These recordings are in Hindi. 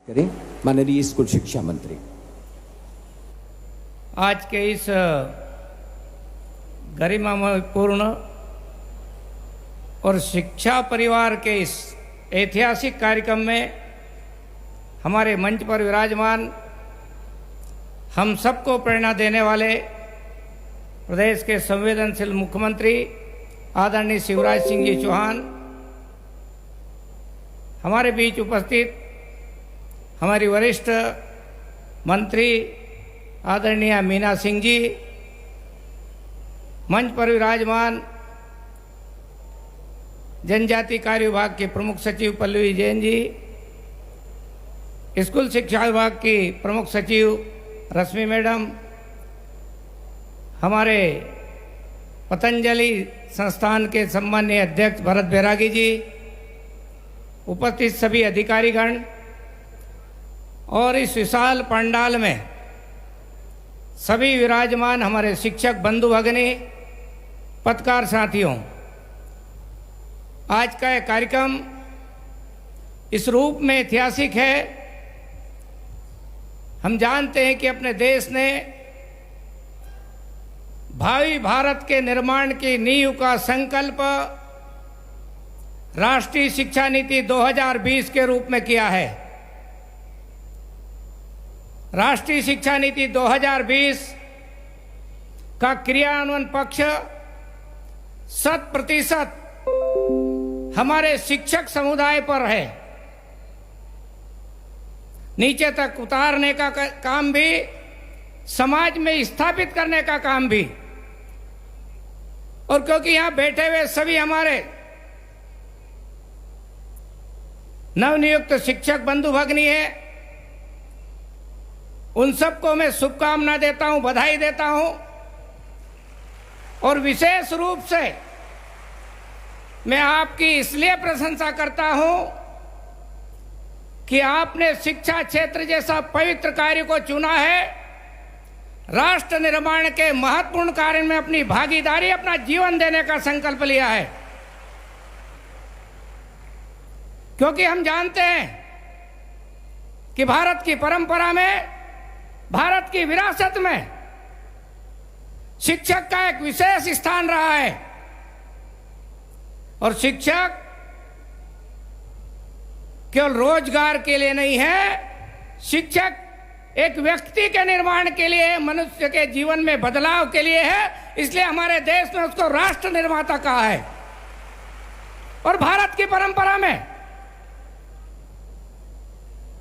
करें माननीय स्कूल शिक्षा मंत्री। आज के इस गरिमापूर्ण और शिक्षा परिवार के इस ऐतिहासिक कार्यक्रम में हमारे मंच पर विराजमान हम सबको प्रेरणा देने वाले प्रदेश के संवेदनशील मुख्यमंत्री आदरणीय शिवराज सिंह जी चौहान, हमारे बीच उपस्थित हमारी वरिष्ठ मंत्री आदरणीय मीना सिंह जी, मंच पर विराजमान जनजाति कार्य विभाग के प्रमुख सचिव पल्लवी जैन जी, स्कूल शिक्षा विभाग की प्रमुख सचिव रश्मि मैडम, हमारे पतंजलि संस्थान के सम्माननीय अध्यक्ष भरत बैरागी जी, उपस्थित सभी अधिकारीगण और इस विशाल पंडाल में सभी विराजमान हमारे शिक्षक बंधु भगिनी, पत्रकार साथियों, आज का यह कार्यक्रम इस रूप में ऐतिहासिक है। हम जानते हैं कि अपने देश ने भावी भारत के निर्माण की नींव का संकल्प राष्ट्रीय शिक्षा नीति 2020 के रूप में किया है। राष्ट्रीय शिक्षा नीति 2020 का क्रियान्वयन पक्ष 100% हमारे शिक्षक समुदाय पर है। नीचे तक उतारने का काम भी, समाज में स्थापित करने का काम भी। और क्योंकि यहां बैठे हुए सभी हमारे नवनियुक्त शिक्षक बंधु भगिनी हैं, उन सबको मैं शुभकामना देता हूं, बधाई देता हूं। और विशेष रूप से मैं आपकी इसलिए प्रशंसा करता हूं कि आपने शिक्षा क्षेत्र जैसा पवित्र कार्य को चुना है। राष्ट्र निर्माण के महत्वपूर्ण कार्य में अपनी भागीदारी, अपना जीवन देने का संकल्प लिया है। क्योंकि हम जानते हैं कि भारत की परंपरा में, भारत की विरासत में शिक्षक का एक विशेष स्थान रहा है। और शिक्षक केवल रोजगार के लिए नहीं है, शिक्षक एक व्यक्ति के निर्माण के लिए, मनुष्य के जीवन में बदलाव के लिए है। इसलिए हमारे देश में उसको राष्ट्र निर्माता कहा है। और भारत की परंपरा में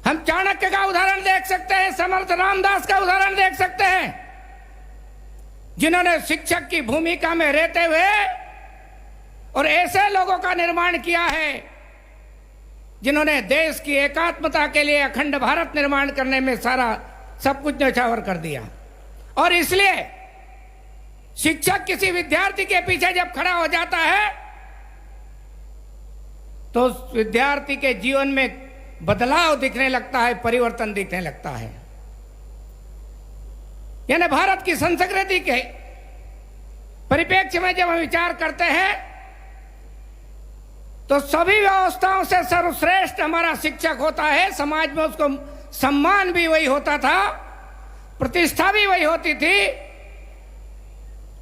हम चाणक्य का उदाहरण देख सकते हैं, समर्थ रामदास का उदाहरण देख सकते हैं, जिन्होंने शिक्षक की भूमिका में रहते हुए और ऐसे लोगों का निर्माण किया है जिन्होंने देश की एकात्मता के लिए अखंड भारत निर्माण करने में सारा सब कुछ न्यौछावर कर दिया। और इसलिए शिक्षक किसी विद्यार्थी के पीछे जब खड़ा हो जाता है तो उस विद्यार्थी के जीवन में बदलाव दिखने लगता है, परिवर्तन दिखने लगता है। यानी भारत की संस्कृति के परिप्रेक्ष्य में जब हम विचार करते हैं तो सभी व्यवस्थाओं से सर्वश्रेष्ठ हमारा शिक्षक होता है। समाज में उसको सम्मान भी वही होता था, प्रतिष्ठा भी वही होती थी।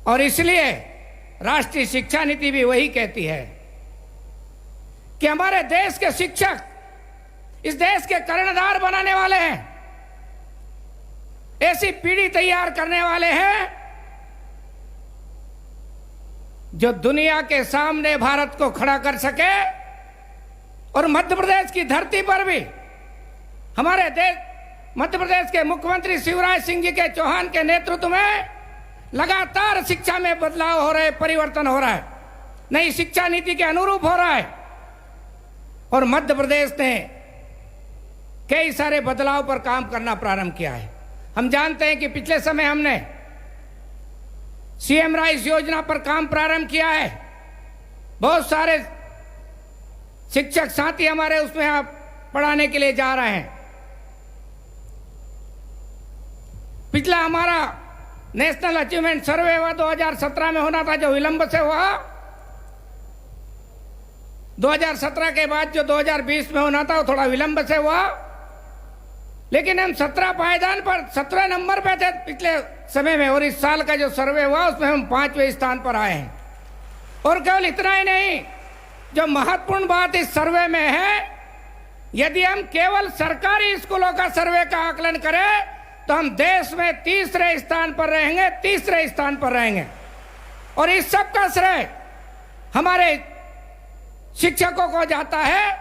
और इसलिए राष्ट्रीय शिक्षा नीति भी वही कहती है कि हमारे देश के शिक्षक इस देश के कर्णधार बनाने वाले हैं, ऐसी पीढ़ी तैयार करने वाले हैं जो दुनिया के सामने भारत को खड़ा कर सके। और मध्य प्रदेश की धरती पर भी हमारे देश, मध्य प्रदेश के मुख्यमंत्री शिवराज सिंह जी के चौहान के नेतृत्व में लगातार शिक्षा में बदलाव हो रहा है, परिवर्तन हो रहा है, नई शिक्षा नीति के अनुरूप हो रहा है। और मध्य प्रदेश ने कई सारे बदलाव पर काम करना प्रारंभ किया है। हम जानते हैं कि पिछले समय हमने सीएम राइस योजना पर काम प्रारंभ किया है। बहुत सारे शिक्षक साथी हमारे उसमें आप पढ़ाने के लिए जा रहे हैं। पिछला हमारा नेशनल अचीवमेंट सर्वे हुआ 2017 में होना था, जो विलंब से हुआ। 2017 के बाद जो 2020 में होना था वो थोड़ा विलंब से हुआ। लेकिन हम 17 पायदान पर 17 नंबर पे थे पिछले समय में, और इस साल का जो सर्वे हुआ उसमें हम 5वें स्थान पर आए हैं। और केवल इतना ही नहीं, जो महत्वपूर्ण बात इस सर्वे में है, यदि हम केवल सरकारी स्कूलों का सर्वे का आकलन करें तो हम देश में तीसरे स्थान पर रहेंगे। और इस सब का श्रेय हमारे शिक्षकों को जाता है,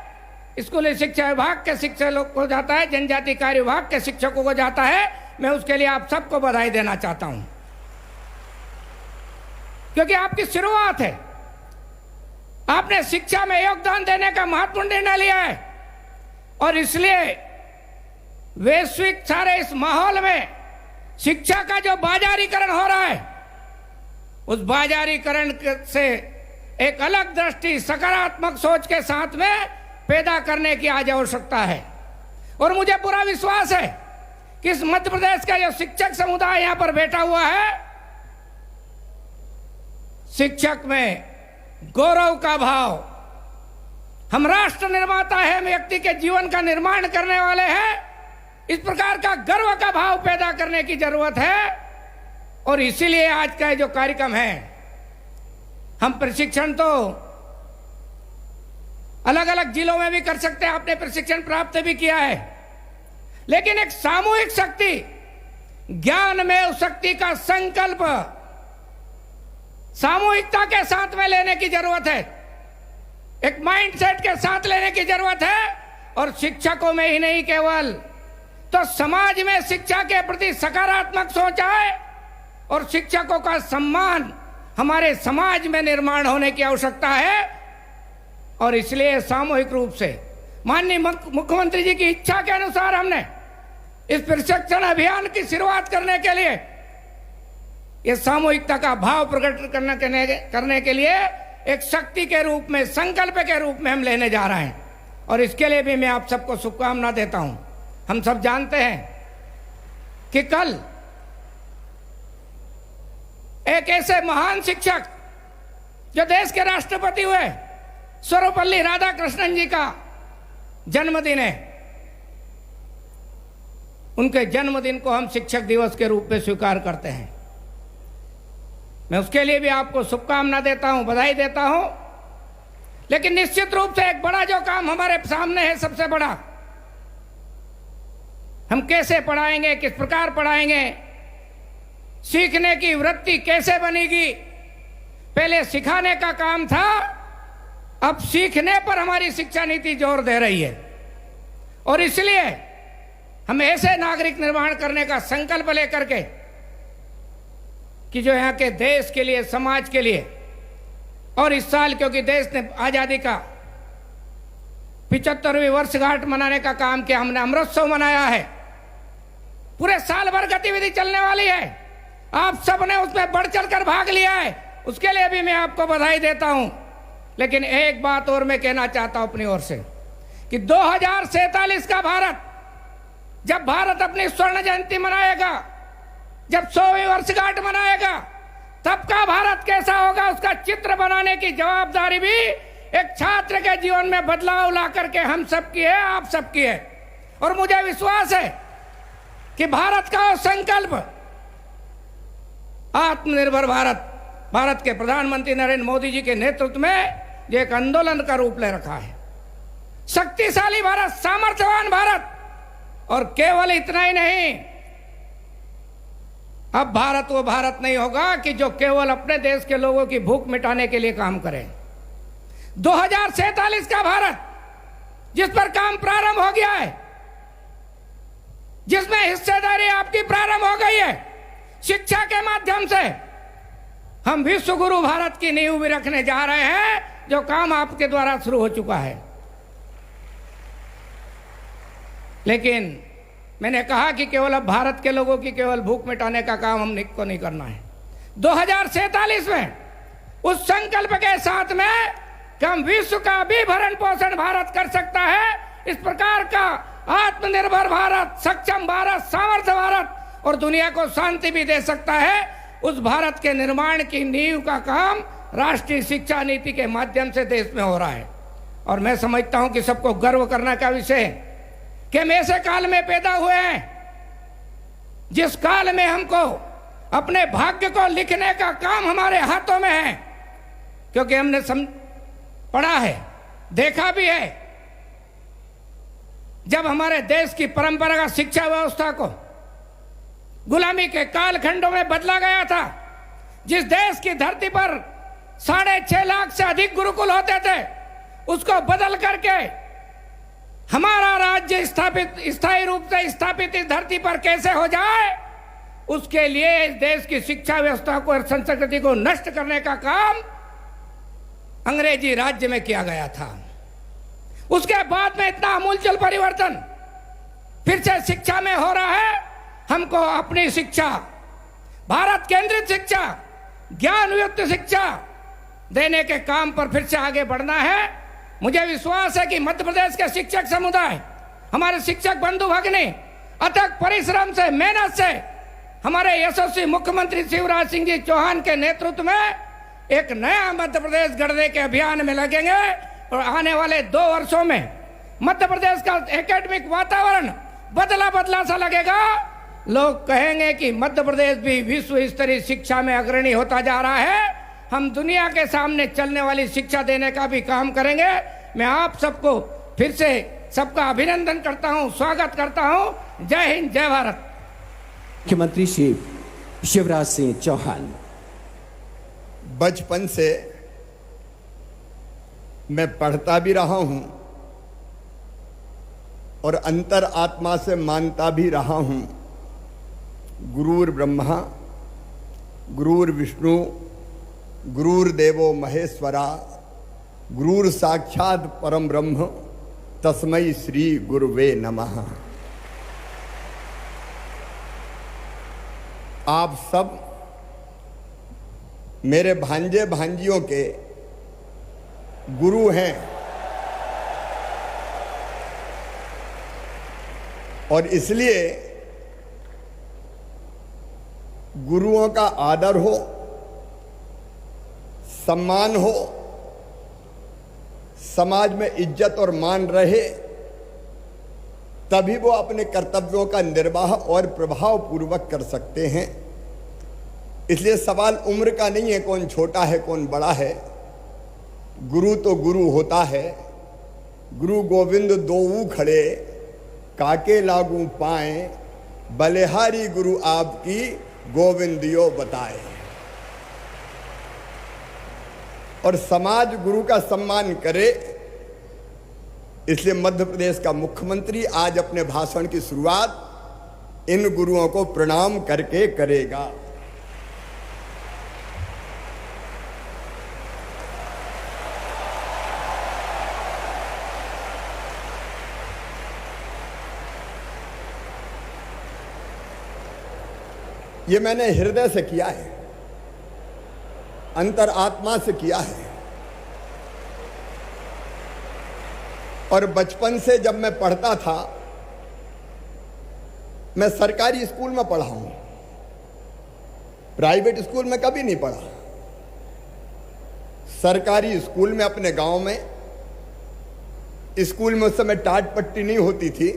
स्कूली शिक्षा विभाग के शिक्षकों को जाता है, जनजाति कार्य विभाग के शिक्षकों को जाता है। मैं उसके लिए आप सबको बधाई देना चाहता हूं, क्योंकि आपकी शुरुआत है। आपने शिक्षा में योगदान देने का महत्वपूर्ण निर्णय लिया है, और इसलिए वैश्विक सारे इस माहौल में शिक्षा का जो बाजारीकरण हो रहा है, उस बाजारीकरण से एक अलग दृष्टि, सकारात्मक सोच के साथ में पैदा करने की आज आवश्यकता है। और मुझे पूरा विश्वास है कि इस मध्य प्रदेश का जो शिक्षक समुदाय यहां पर बैठा हुआ है, शिक्षक में गौरव का भाव, हम राष्ट्र निर्माता है, हम व्यक्ति के जीवन का निर्माण करने वाले हैं, इस प्रकार का गर्व का भाव पैदा करने की जरूरत है। और इसीलिए आज का जो कार्यक्रम है, हम प्रशिक्षण तो अलग अलग जिलों में भी कर सकते हैं, आपने प्रशिक्षण प्राप्त भी किया है, लेकिन एक सामूहिक शक्ति, ज्ञान में उस शक्ति का संकल्प सामूहिकता के साथ में लेने की जरूरत है, एक माइंडसेट के साथ लेने की जरूरत है। और शिक्षकों में ही नहीं, केवल तो समाज में शिक्षा के प्रति सकारात्मक सोच आए, और शिक्षकों का सम्मान हमारे समाज में निर्माण होने की आवश्यकता है। और इसलिए सामूहिक रूप से माननीय मुख्यमंत्री जी की इच्छा के अनुसार हमने इस प्रशिक्षण अभियान की शुरुआत करने के लिए, ये सामूहिकता का भाव प्रकट करने के लिए एक शक्ति के रूप में, संकल्प के रूप में हम लेने जा रहे हैं। और इसके लिए भी मैं आप सबको शुभकामना देता हूं। हम सब जानते हैं कि कल एक ऐसे महान शिक्षक जो देश के राष्ट्रपति हुए, सर्वपल्ली राधाकृष्णन जी का जन्मदिन है। उनके जन्मदिन को हम शिक्षक दिवस के रूप में स्वीकार करते हैं। मैं उसके लिए भी आपको शुभकामना देता हूं, बधाई देता हूं। लेकिन निश्चित रूप से एक बड़ा जो काम हमारे सामने है, सबसे बड़ा, हम कैसे पढ़ाएंगे, किस प्रकार पढ़ाएंगे, सीखने की वृत्ति कैसे बनेगी। पहले सिखाने का काम था, अब सीखने पर हमारी शिक्षा नीति जोर दे रही है। और इसलिए हम ऐसे नागरिक निर्माण करने का संकल्प लेकर के कि जो यहाँ के देश के लिए, समाज के लिए, और इस साल क्योंकि देश ने आजादी का 75वीं वर्षगांठ मनाने का काम किया, हमने अमृतोत्सव मनाया है, पूरे साल भर गतिविधि चलने वाली है। आप सबने उसमें बढ़ चढ़कर भाग लिया है, उसके लिए भी मैं आपको बधाई देता हूं। लेकिन एक बात और मैं कहना चाहता हूं अपनी ओर से कि 2047 का भारत, जब भारत अपनी स्वर्ण जयंती मनाएगा, जब 100वीं वर्षगांठ मनाएगा, तब का भारत कैसा होगा, उसका चित्र बनाने की जवाबदारी भी एक छात्र के जीवन में बदलाव ला करके हम सबकी है, आप सबकी है। और मुझे विश्वास है कि भारत का संकल्प आत्मनिर्भर भारत, भारत के प्रधानमंत्री नरेंद्र मोदी जी के नेतृत्व में जो एक आंदोलन का रूप ले रखा है, शक्तिशाली भारत, सामर्थ्यवान भारत। और केवल इतना ही नहीं, अब भारत वो भारत नहीं होगा कि जो केवल अपने देश के लोगों की भूख मिटाने के लिए काम करे। 2047 का भारत, जिस पर काम प्रारंभ हो गया है, जिसमें हिस्सेदारी आपकी प्रारंभ हो गई है, शिक्षा के माध्यम से हम विश्व गुरु भारत की नींव भी रखने जा रहे हैं, जो काम आपके द्वारा शुरू हो चुका है। लेकिन मैंने कहा कि केवल अब भारत के लोगों की केवल भूख मिटाने का काम हमको नहीं करना है। 2047 में उस संकल्प के साथ में कि हम विश्व का भी भरण पोषण भारत कर सकता है, इस प्रकार का आत्मनिर्भर भारत, सक्षम भारत, सामर्थ्य भारत और दुनिया को शांति भी दे सकता है, उस भारत के निर्माण की नींव का काम राष्ट्रीय शिक्षा नीति के माध्यम से देश में हो रहा है। और मैं समझता हूं कि सबको गर्व करने का विषय है कि हम ऐसे काल में पैदा हुए हैं जिस काल में हमको अपने भाग्य को लिखने का काम हमारे हाथों में है, क्योंकि हमने पढ़ा है, देखा भी है। जब हमारे देश की परंपरागत शिक्षा व्यवस्था को गुलामी के कालखंडों में बदला गया था, जिस देश की धरती पर 6.5 लाख से अधिक गुरुकुल होते थे, उसको बदल करके हमारा राज्य स्थायी रूप से स्थापित इस धरती पर कैसे हो जाए, उसके लिए इस देश की शिक्षा व्यवस्था को और संस्कृति को नष्ट करने का काम अंग्रेजी राज्य में किया गया था। उसके बाद में इतना आमूलचूल परिवर्तन फिर से शिक्षा में हो रहा है। हमको अपनी शिक्षा, भारत केंद्रित शिक्षा, ज्ञान युक्त शिक्षा देने के काम पर फिर से आगे बढ़ना है। मुझे विश्वास है कि मध्य प्रदेश के शिक्षक समुदाय, हमारे शिक्षक बंधु भगिनी अथक परिश्रम से, मेहनत से हमारे यशस्वी मुख्यमंत्री शिवराज सिंह जी चौहान के नेतृत्व में एक नया मध्य प्रदेश गढ़ने के अभियान में लगेंगे और आने वाले 2 वर्षों में मध्य प्रदेश का एकेडमिक वातावरण बदला बदला सा लगेगा। लोग कहेंगे कि मध्य प्रदेश भी विश्व स्तरीय शिक्षा में अग्रणी होता जा रहा है। हम दुनिया के सामने चलने वाली शिक्षा देने का भी काम करेंगे। मैं आप सबको फिर से सबका अभिनंदन करता हूं, स्वागत करता हूं। जय हिंद, जय भारत। मुख्यमंत्री श्री शिवराज सिंह चौहान। बचपन से मैं पढ़ता भी रहा हूं और अंतर आत्मा से मानता भी रहा हूं, गुरुर् ब्रह्मा गुरुर् विष्णु गुरुर्देवो महेश्वरा गुरुर् साक्षात परम ब्रह्म तस्मै श्री गुरुवे नमः। आप सब मेरे भांजे भांजियों के गुरु हैं और इसलिए गुरुओं का आदर हो, सम्मान हो, समाज में इज्जत और मान रहे, तभी वो अपने कर्तव्यों का निर्वाह और प्रभाव पूर्वक कर सकते हैं। इसलिए सवाल उम्र का नहीं है, कौन छोटा है कौन बड़ा है। गुरु तो गुरु होता है। गुरु गोविंद दोऊ खड़े, काके लागू पाए, बलिहारी गुरु आपकी गोविंदियो बताए। और समाज गुरु का सम्मान करे, इसलिए मध्य प्रदेश का मुख्यमंत्री आज अपने भाषण की शुरुआत इन गुरुओं को प्रणाम करके करेगा। ये मैंने हृदय से किया है, अंतर आत्मा से किया है। और बचपन से जब मैं पढ़ता था, मैं सरकारी स्कूल में पढ़ा हूं, प्राइवेट स्कूल में कभी नहीं पढ़ा। सरकारी स्कूल में अपने गांव में, स्कूल में उस समय टाट पट्टी नहीं होती थी,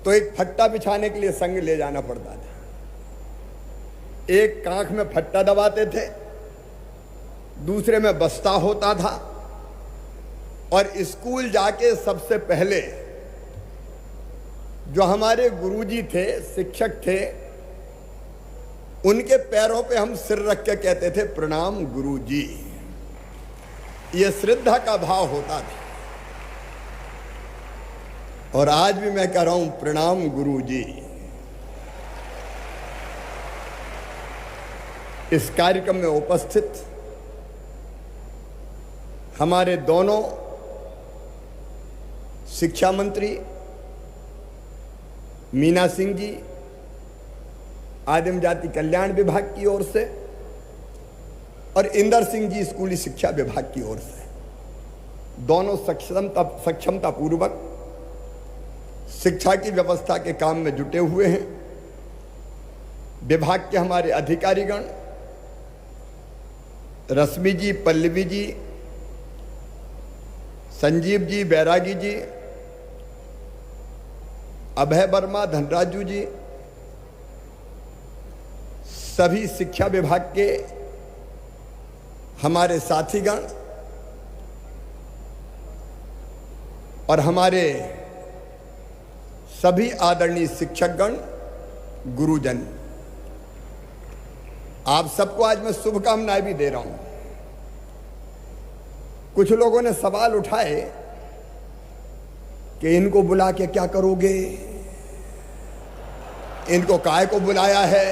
तो एक फट्टा बिछाने के लिए संग ले जाना पड़ता था। एक कांख में फट्टा दबाते थे, दूसरे में बस्ता होता था, और स्कूल जाके सबसे पहले जो हमारे गुरुजी थे, शिक्षक थे, उनके पैरों पे हम सिर रख के कहते थे प्रणाम गुरुजी। ये श्रद्धा का भाव होता था। और आज भी मैं कह रहा हूं प्रणाम गुरुजी। इस कार्यक्रम में उपस्थित हमारे दोनों शिक्षा मंत्री मीना सिंह जी आदिम जाति कल्याण विभाग की ओर से और इंदर सिंह जी स्कूली शिक्षा विभाग की ओर से, दोनों सक्षमता पूर्वक शिक्षा की व्यवस्था के काम में जुटे हुए हैं। विभाग के हमारे अधिकारीगण रश्मि जी, पल्लवी जी, संजीव जी, बैरागी जी, अभय वर्मा, धनराजू जी, सभी शिक्षा विभाग के हमारे साथीगण और हमारे सभी आदरणीय शिक्षकगण, गुरुजन, आप सबको आज मैं शुभकामनाएं भी दे रहा हूं। कुछ लोगों ने सवाल उठाए कि इनको बुला के क्या करोगे, इनको काहे को बुलाया है,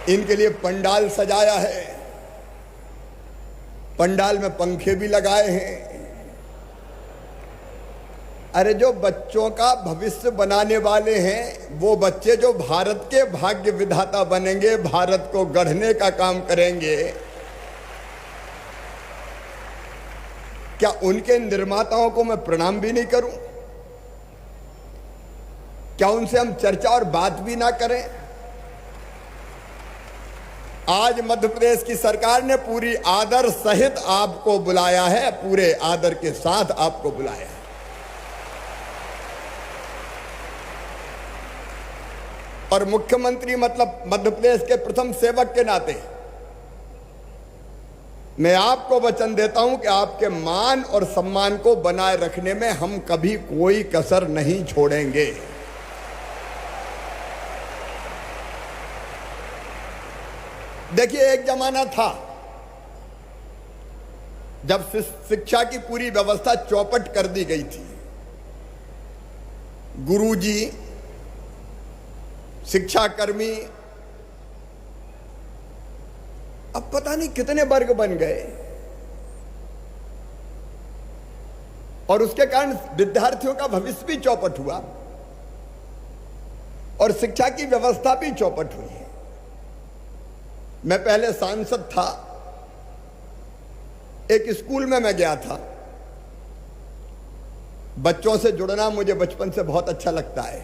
इनके लिए पंडाल सजाया है, पंडाल में पंखे भी लगाए हैं। अरे जो बच्चों का भविष्य बनाने वाले हैं, वो बच्चे जो भारत के भाग्य विधाता बनेंगे, भारत को गढ़ने का काम करेंगे, क्या उनके निर्माताओं को मैं प्रणाम भी नहीं करूं? क्या उनसे हम चर्चा और बात भी ना करें? आज मध्य प्रदेश की सरकार ने पूरी आदर सहित आपको बुलाया है, पूरे आदर के साथ आपको बुलाया है। और मुख्यमंत्री मतलब मध्य प्रदेश के प्रथम सेवक के नाते मैं आपको वचन देता हूं कि आपके मान और सम्मान को बनाए रखने में हम कभी कोई कसर नहीं छोड़ेंगे। देखिए, एक जमाना था जब शिक्षा की पूरी व्यवस्था चौपट कर दी गई थी। गुरुजी, शिक्षाकर्मी, अब पता नहीं कितने वर्ग बन गए और उसके कारण विद्यार्थियों का भविष्य भी चौपट हुआ और शिक्षा की व्यवस्था भी चौपट हुई है। मैं पहले सांसद था, एक स्कूल में मैं गया था। बच्चों से जुड़ना मुझे बचपन से बहुत अच्छा लगता है,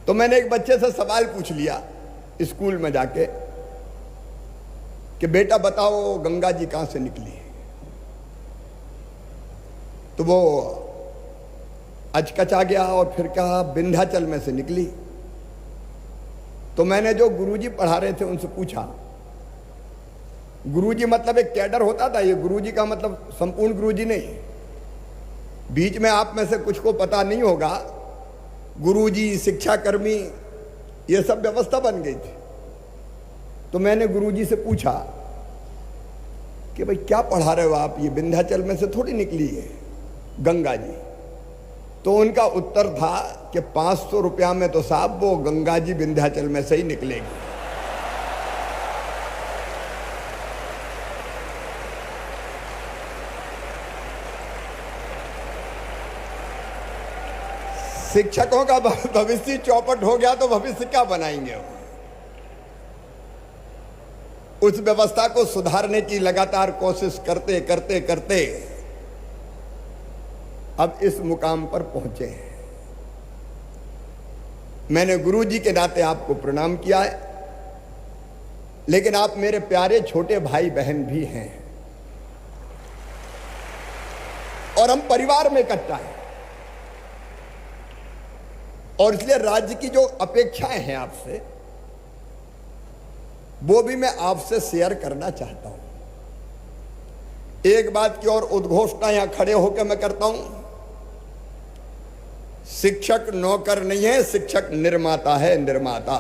तो मैंने एक बच्चे से सवाल पूछ लिया स्कूल में जाके कि बेटा बताओ गंगा जी कहां से निकली? तो वो अचकचा गया और फिर कहा विंध्याचल में से निकली। तो मैंने जो गुरुजी पढ़ा रहे थे उनसे पूछा, गुरुजी मतलब एक कैडर होता था, ये गुरुजी का मतलब संपूर्ण गुरुजी नहीं। बीच में आप में से कुछ को पता नहीं होगा, गुरुजी, शिक्षाकर्मी, ये सब व्यवस्था बन गई थी। तो मैंने गुरुजी से पूछा कि भाई क्या पढ़ा रहे हो आप, ये विंध्याचल में से थोड़ी निकली है गंगा जी? तो उनका उत्तर था कि 500 रुपया में तो साहब वो गंगा जी विंध्याचल में से ही निकलेगी। शिक्षकों का भविष्य चौपट हो गया तो भविष्य क्या बनाएंगे वो? उस व्यवस्था को सुधारने की लगातार कोशिश करते करते करते अब इस मुकाम पर पहुंचे हैं। मैंने गुरुजी के नाते आपको प्रणाम किया है, लेकिन आप मेरे प्यारे छोटे भाई बहन भी हैं और हम परिवार में इकट्ठा हैं, और इसलिए राज्य की जो अपेक्षाएं हैं आपसे, वो भी मैं आपसे शेयर करना चाहता हूं। एक बात की और उद्घोषणा यहां खड़े होकर मैं करता हूं, शिक्षक नौकर नहीं है, शिक्षक निर्माता है, निर्माता।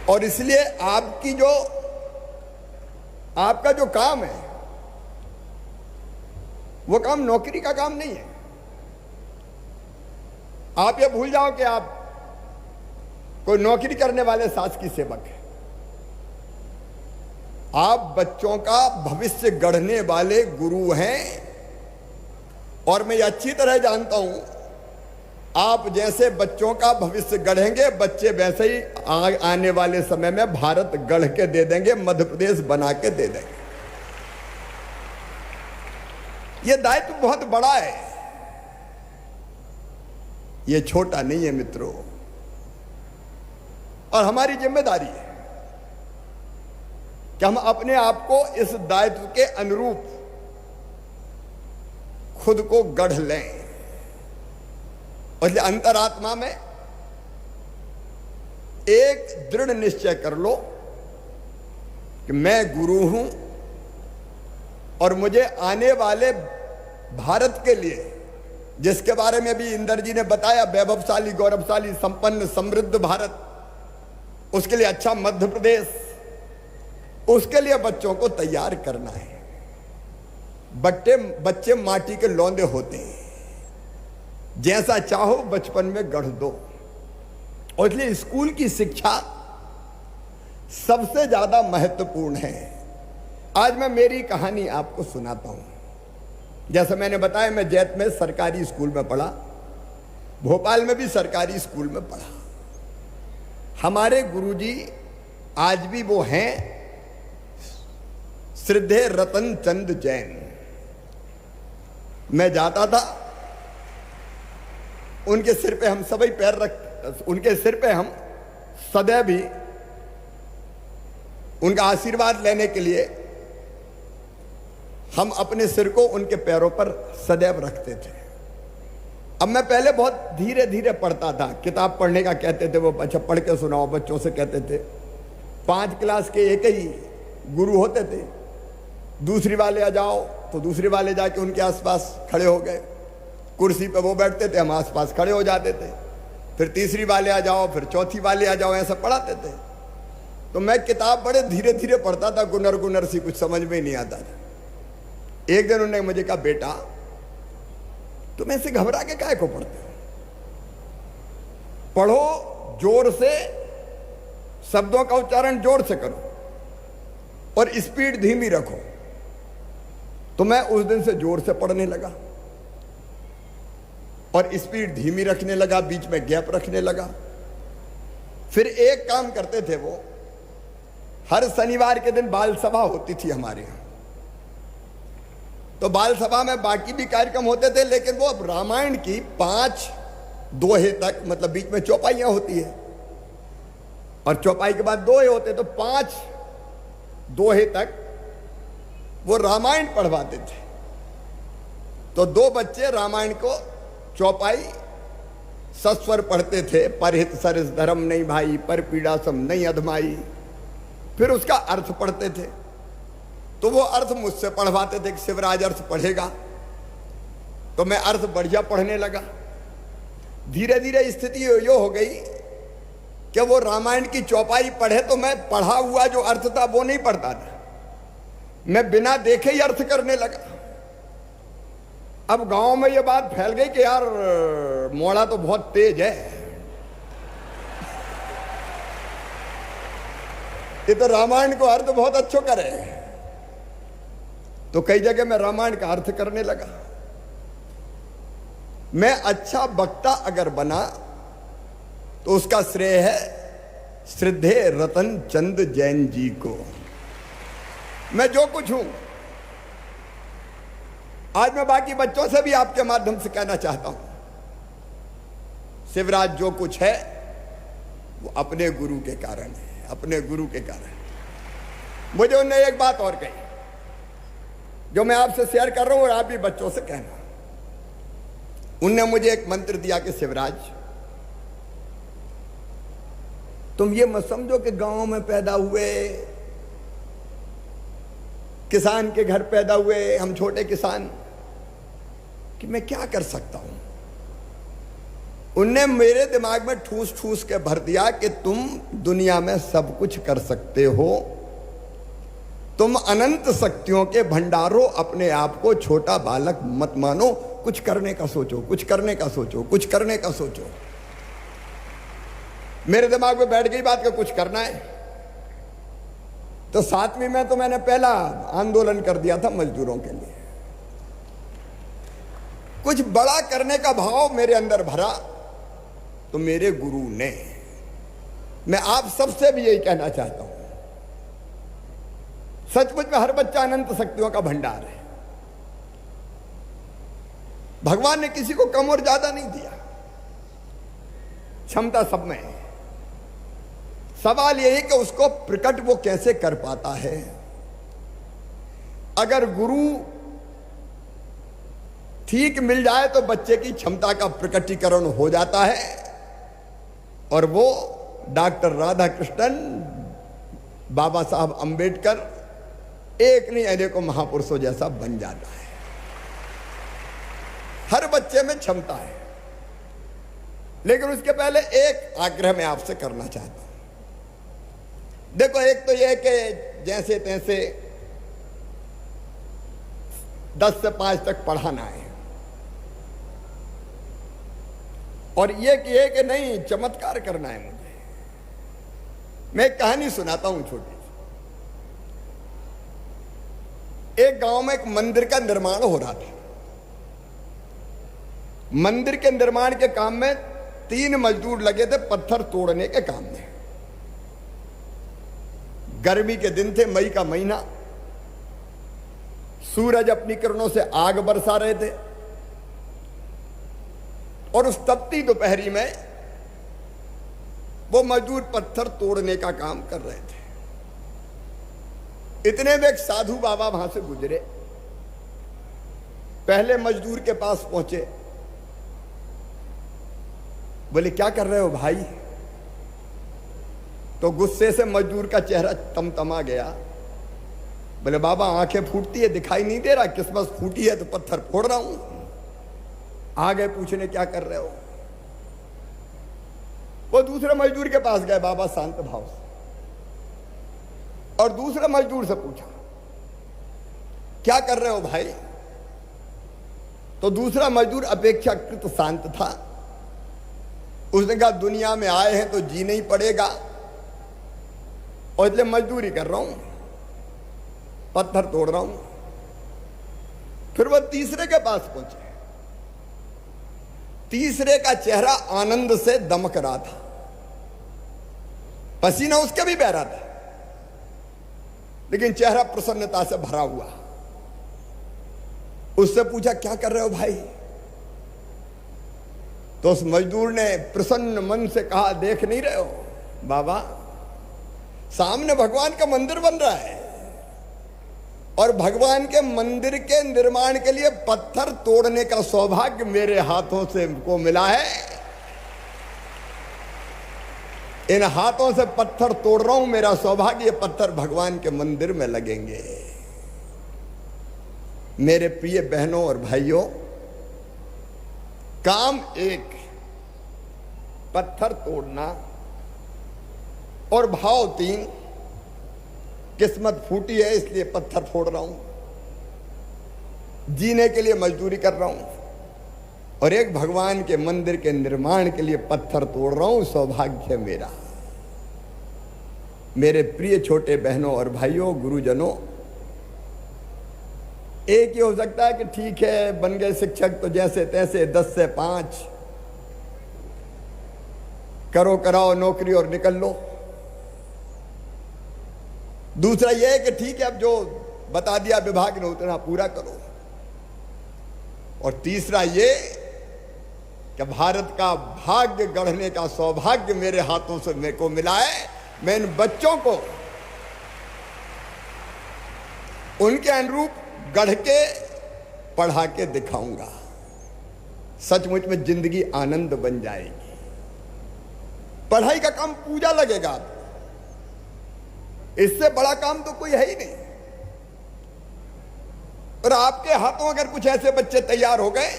और इसलिए आपका जो काम है वो काम नौकरी का काम नहीं है। आप ये भूल जाओ कि आप कोई नौकरी करने वाले शासकीय सेवक हैं। आप बच्चों का भविष्य गढ़ने वाले गुरु हैं, और मैं अच्छी तरह जानता हूं आप जैसे बच्चों का भविष्य गढ़ेंगे, बच्चे वैसे ही आने वाले समय में भारत गढ़ के दे देंगे, मध्य प्रदेश बना के दे देंगे। यह दायित्व बहुत बड़ा है, यह छोटा नहीं है मित्रों, और हमारी जिम्मेदारी है कि हम अपने आप को इस दायित्व के अनुरूप खुद को गढ़ लें। और इसलिए अंतरात्मा में एक दृढ़ निश्चय कर लो कि मैं गुरु हूं और मुझे आने वाले भारत के लिए, जिसके बारे में भी इंदर जी ने बताया, वैभवशाली, गौरवशाली, संपन्न, समृद्ध भारत, उसके लिए अच्छा मध्य प्रदेश, उसके लिए बच्चों को तैयार करना है। बच्चे माटी के लौंदे होते हैं, जैसा चाहो बचपन में गढ़ दो। और इसलिए स्कूल की शिक्षा सबसे ज्यादा महत्वपूर्ण है। आज मैं मेरी कहानी आपको सुनाता हूं। जैसा मैंने बताया, मैं जैत में सरकारी स्कूल में पढ़ा, भोपाल में भी सरकारी स्कूल में पढ़ा। हमारे गुरुजी आज भी वो हैं, श्रद्धेय रतन चंद जैन। मैं जाता था, उनके सिर पे हम सभी पैर रख, उनके सिर पे हम सदैव ही उनका आशीर्वाद लेने के लिए हम अपने सिर को उनके पैरों पर सदैव रखते थे। अब मैं पहले बहुत धीरे धीरे पढ़ता था, किताब पढ़ने का कहते थे वो, अच्छा पढ़ के सुनाओ बच्चों से कहते थे। 5 क्लास के एक ही गुरु होते थे, दूसरी वाले आ जाओ तो दूसरे वाले जाके उनके आसपास खड़े हो गए, कुर्सी पे वो बैठते थे, हम आसपास खड़े हो जाते थे। फिर तीसरी वाले आ जाओ, फिर चौथी वाले आ जाओ, ऐसा पढ़ाते थे। तो मैं किताब बड़े धीरे धीरे पढ़ता था, गुनर गुनर सी, कुछ समझ में ही नहीं आता था। एक दिन उन्होंने मुझे कहा, बेटा तुम ऐसे घबरा के काहे को पढ़ते हो? पढ़ो जोर से, शब्दों का उच्चारण जोर से करो और स्पीड धीमी रखो। तो मैं उस दिन से जोर से पढ़ने लगा और स्पीड धीमी रखने लगा, बीच में गैप रखने लगा। फिर एक काम करते थे वो, हर शनिवार के दिन बाल सभा होती थी हमारे यहां। तो बाल सभा में बाकी भी कार्यक्रम होते थे, लेकिन वो अब रामायण की 5 दोहे तक, मतलब बीच में चौपाइयां होती है और चौपाई के बाद दोहे होते, तो 5 दोहे तक वो रामायण पढ़वाते थे। तो 2 बच्चे रामायण को चौपाई सस्वर पढ़ते थे, परहित सरस धर्म नहीं भाई, पर पीड़ा सम नहीं अधमाई। फिर उसका अर्थ पढ़ते थे, तो वो अर्थ मुझसे पढ़वाते थे कि शिवराज अर्थ पढ़ेगा। तो मैं अर्थ बढ़िया पढ़ने लगा। धीरे धीरे स्थिति यो हो गई कि वो रामायण की चौपाई पढ़े तो मैं पढ़ा हुआ जो अर्थ था वो नहीं पढ़ता था, मैं बिना देखे ही अर्थ करने लगा। अब गांव में ये बात फैल गई कि यार मोड़ा तो बहुत तेज है, ये तो रामायण को अर्थ बहुत अच्छो करे। तो कई जगह मैं रामायण का अर्थ करने लगा। मैं अच्छा वक्ता अगर बना तो उसका श्रेय है श्रद्धेय रतन चंद जैन जी को। मैं जो कुछ हूं, आज मैं बाकी बच्चों से भी आपके माध्यम से कहना चाहता हूं, शिवराज जो कुछ है वो अपने गुरु के कारण है, अपने गुरु के कारण। मुझे उन्होंने एक बात और कही जो मैं आपसे शेयर कर रहा हूं और आप भी बच्चों से कहना। उनने मुझे एक मंत्र दिया कि शिवराज, तुम ये मत समझो कि गांव में पैदा हुए, किसान के घर पैदा हुए, हम छोटे किसान, कि मैं क्या कर सकता हूं। उनने मेरे दिमाग में ठूस ठूस के भर दिया कि तुम दुनिया में सब कुछ कर सकते हो, तुम अनंत शक्तियों के भंडारो, अपने आप को छोटा बालक मत मानो, कुछ करने का सोचो, कुछ करने का सोचो, कुछ करने का सोचो। मेरे दिमाग में बैठ गई बात कि कुछ करना है। तो 7वीं में तो मैंने पहला आंदोलन कर दिया था मजदूरों के लिए। कुछ बड़ा करने का भाव मेरे अंदर भरा तो मेरे गुरु ने, मैं आप सबसे भी यही कहना चाहता हूं, सचमुच में हर बच्चा अनंत शक्तियों का भंडार है। भगवान ने किसी को कम और ज्यादा नहीं दिया, क्षमता सब में है। सवाल यह है कि उसको प्रकट वो कैसे कर पाता है। अगर गुरु ठीक मिल जाए तो बच्चे की क्षमता का प्रकटीकरण हो जाता है और वो डॉक्टर राधाकृष्णन, बाबा साहब अंबेडकर, एक नहीं अनेकों महापुरुषों जैसा बन जाता है। हर बच्चे में क्षमता है, लेकिन उसके पहले एक आग्रह मैं आपसे करना चाहता हूं। देखो, एक तो यह कि जैसे तैसे 10 से 5 तक पढ़ाना है, और ये कि नहीं चमत्कार करना है मुझे। मैं एक कहानी सुनाता हूं छोटी सी। एक गांव में एक मंदिर का निर्माण हो रहा था। मंदिर के निर्माण के काम में 3 मजदूर लगे थे पत्थर तोड़ने के काम में। गर्मी के दिन थे, मई का महीना, सूरज अपनी किरणों से आग बरसा रहे थे और उस तपती दोपहरी में वो मजदूर पत्थर तोड़ने का काम कर रहे थे। इतने में एक साधु बाबा वहां से गुजरे। पहले मजदूर के पास पहुंचे, बोले क्या कर रहे हो भाई? तो गुस्से से मजदूर का चेहरा तमतमा गया। बोले बाबा आंखें फूटती है, दिखाई नहीं दे रहा, किस्मत फूटी है तो पत्थर फोड़ रहा हूं। आगे पूछने क्या कर रहे हो? वो दूसरे मजदूर के पास गए बाबा शांत भाव से, और दूसरे मजदूर से पूछा क्या कर रहे हो भाई? तो दूसरा मजदूर अपेक्षाकृत शांत था। उसने कहा दुनिया में आए हैं तो जीना ही पड़ेगा और इसलिए मजदूरी कर रहा हूं, पत्थर तोड़ रहा हूं। फिर वह तीसरे के पास पहुंचे। तीसरे का चेहरा आनंद से दमक रहा था, पसीना उसके भी बह रहा था, लेकिन चेहरा प्रसन्नता से भरा हुआ। उससे पूछा क्या कर रहे हो भाई? तो उस मजदूर ने प्रसन्न मन से कहा देख नहीं रहे हो बाबा, सामने भगवान का मंदिर बन रहा है और भगवान के मंदिर के निर्माण के लिए पत्थर तोड़ने का सौभाग्य मेरे हाथों से को मिला है। इन हाथों से पत्थर तोड़ रहा हूं, मेरा सौभाग्य। ये पत्थर भगवान के मंदिर में लगेंगे। मेरे प्रिय बहनों और भाइयों, काम एक, पत्थर तोड़ना, और भाव 3, किस्मत फूटी है इसलिए पत्थर फोड़ रहा हूं, जीने के लिए मजदूरी कर रहा हूं, और एक भगवान के मंदिर के निर्माण के लिए पत्थर तोड़ रहा हूं, सौभाग्य मेरा। मेरे प्रिय छोटे बहनों और भाइयों, गुरुजनों, एक ही हो सकता है कि ठीक है बन गए शिक्षक तो जैसे तैसे 10 से 5 करो कराओ नौकरी और निकल लो। दूसरा यह है कि ठीक है अब जो बता दिया विभाग ने उतना पूरा करो। और तीसरा ये कि भारत का भाग्य गढ़ने का सौभाग्य मेरे हाथों से मेरे को मिला है। मैं इन बच्चों को उनके अनुरूप गढ़ के पढ़ा के दिखाऊंगा। सचमुच में जिंदगी आनंद बन जाएगी। पढ़ाई का काम पूजा लगेगा, इससे बड़ा काम तो कोई है ही नहीं। और आपके हाथों अगर कुछ ऐसे बच्चे तैयार हो गए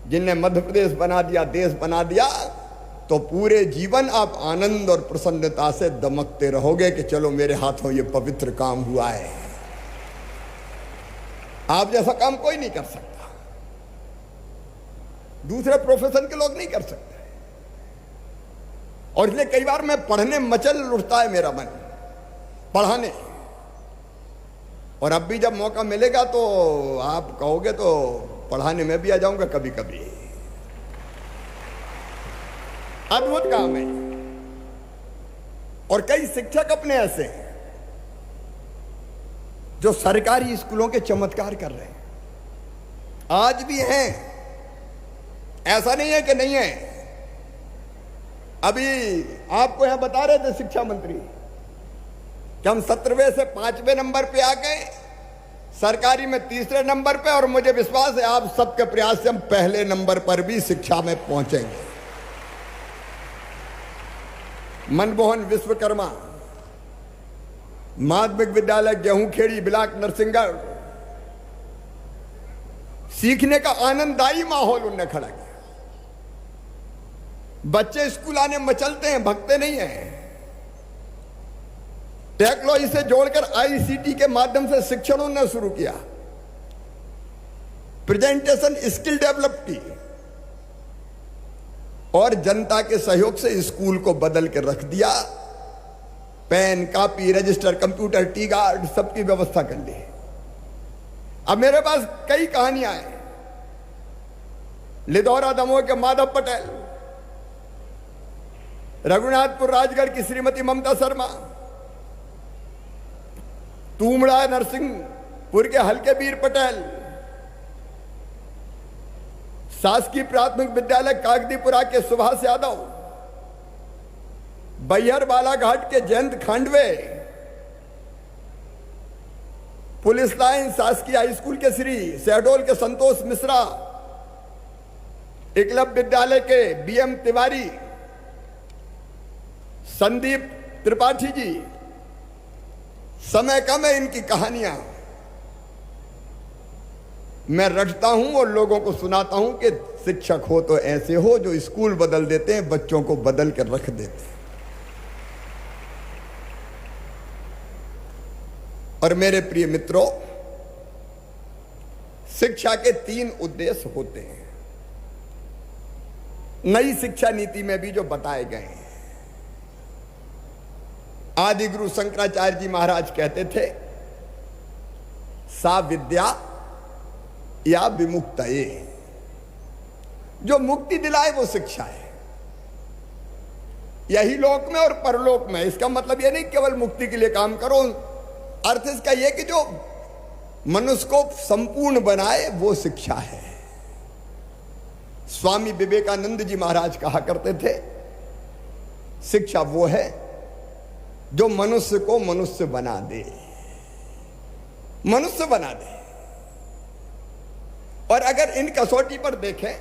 जिनने मध्य प्रदेश बना दिया, देश बना दिया, तो पूरे जीवन आप आनंद और प्रसन्नता से दमकते रहोगे कि चलो मेरे हाथों ये पवित्र काम हुआ है। आप जैसा काम कोई नहीं कर सकता, दूसरे प्रोफेशन के लोग नहीं कर सकते। और इसलिए कई बार मैं पढ़ने मचल उठता है मेरा मन, पढ़ाने। और अब भी जब मौका मिलेगा तो आप कहोगे तो पढ़ाने में भी आ जाऊंगा कभी कभी। अद्भुत काम है। और कई शिक्षक अपने ऐसे हैं जो सरकारी स्कूलों के चमत्कार कर रहे हैं, आज भी हैं, ऐसा नहीं है कि नहीं है। अभी आपको यहां बता रहे थे शिक्षा मंत्री कि हम 17वें से 5वें नंबर पे आ गए, सरकारी में 3रे नंबर पे, और मुझे विश्वास है आप सबके प्रयास से हम पहले नंबर पर भी शिक्षा में पहुंचेंगे। मनमोहन विश्वकर्मा माध्यमिक विद्यालय गेहूंखेड़ी ब्लॉक नरसिंहगढ़, सीखने का आनंददायी माहौल उन्होंने खड़ा किया। बच्चे स्कूल आने मचलते हैं, भगते नहीं हैं। टेक्नोलॉजी से जोड़कर आईसीटी के माध्यम से शिक्षण उन्होंने शुरू किया, प्रेजेंटेशन स्किल डेवलप की, और जनता के सहयोग से स्कूल को बदल कर रख दिया। Pen, copy, register, computer, T guard सबकी व्यवस्था कर ली। अब मेरे पास कई कहानियां हैं। लिदौरा दमोह के माधव पटेल, रघुनाथपुर राजगढ़ की श्रीमती ममता शर्मा, तूमड़ा नरसिंहपुर के हल्के वीर पटेल, शासकीय प्राथमिक विद्यालय कागदीपुरा के सुभाष यादव, बैहर बालाघाट के जयंत खांडवे, पुलिस लाइन शासकीय हाई स्कूल के श्री शहडोल के संतोष मिश्रा, एकलव्य विद्यालय के बीएम तिवारी, संदीप त्रिपाठी जी। समय कम है, इनकी कहानियां मैं रटता हूं और लोगों को सुनाता हूं कि शिक्षक हो तो ऐसे हो जो स्कूल बदल देते हैं, बच्चों को बदल कर रख देते हैं। और मेरे प्रिय मित्रों, शिक्षा के 3 उद्देश्य होते हैं नई शिक्षा नीति में भी जो बताए गए हैं। आदि गुरु शंकराचार्य जी महाराज कहते थे, सा विद्या या विमुक्तये, जो मुक्ति दिलाए वो शिक्षा है, यही लोक में और परलोक में। इसका मतलब यह नहीं केवल मुक्ति के लिए काम करो, अर्थ इसका यह कि जो मनुष्य को संपूर्ण बनाए वो शिक्षा है। स्वामी विवेकानंद जी महाराज कहा करते थे, शिक्षा वो है जो मनुष्य को मनुष्य बना दे, मनुष्य बना दे। और अगर इन कसौटी पर देखें,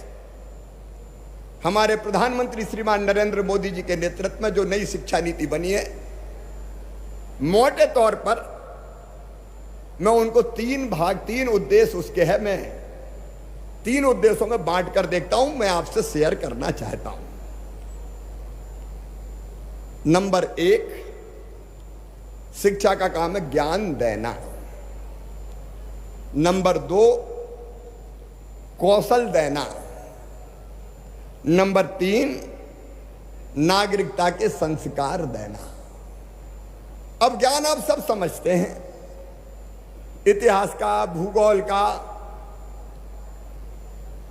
हमारे प्रधानमंत्री श्रीमान नरेंद्र मोदी जी के नेतृत्व में जो नई शिक्षा नीति बनी है, मोटे तौर पर मैं उनको 3 उद्देश्य उसके है, मैं 3 उद्देश्यों में बांट कर देखता हूं, मैं आपसे शेयर करना चाहता हूं। नंबर 1, शिक्षा का काम है ज्ञान देना। नंबर 2, कौशल देना। नंबर 3, नागरिकता के संस्कार देना। अब ज्ञान आप सब समझते हैं, इतिहास का, भूगोल का,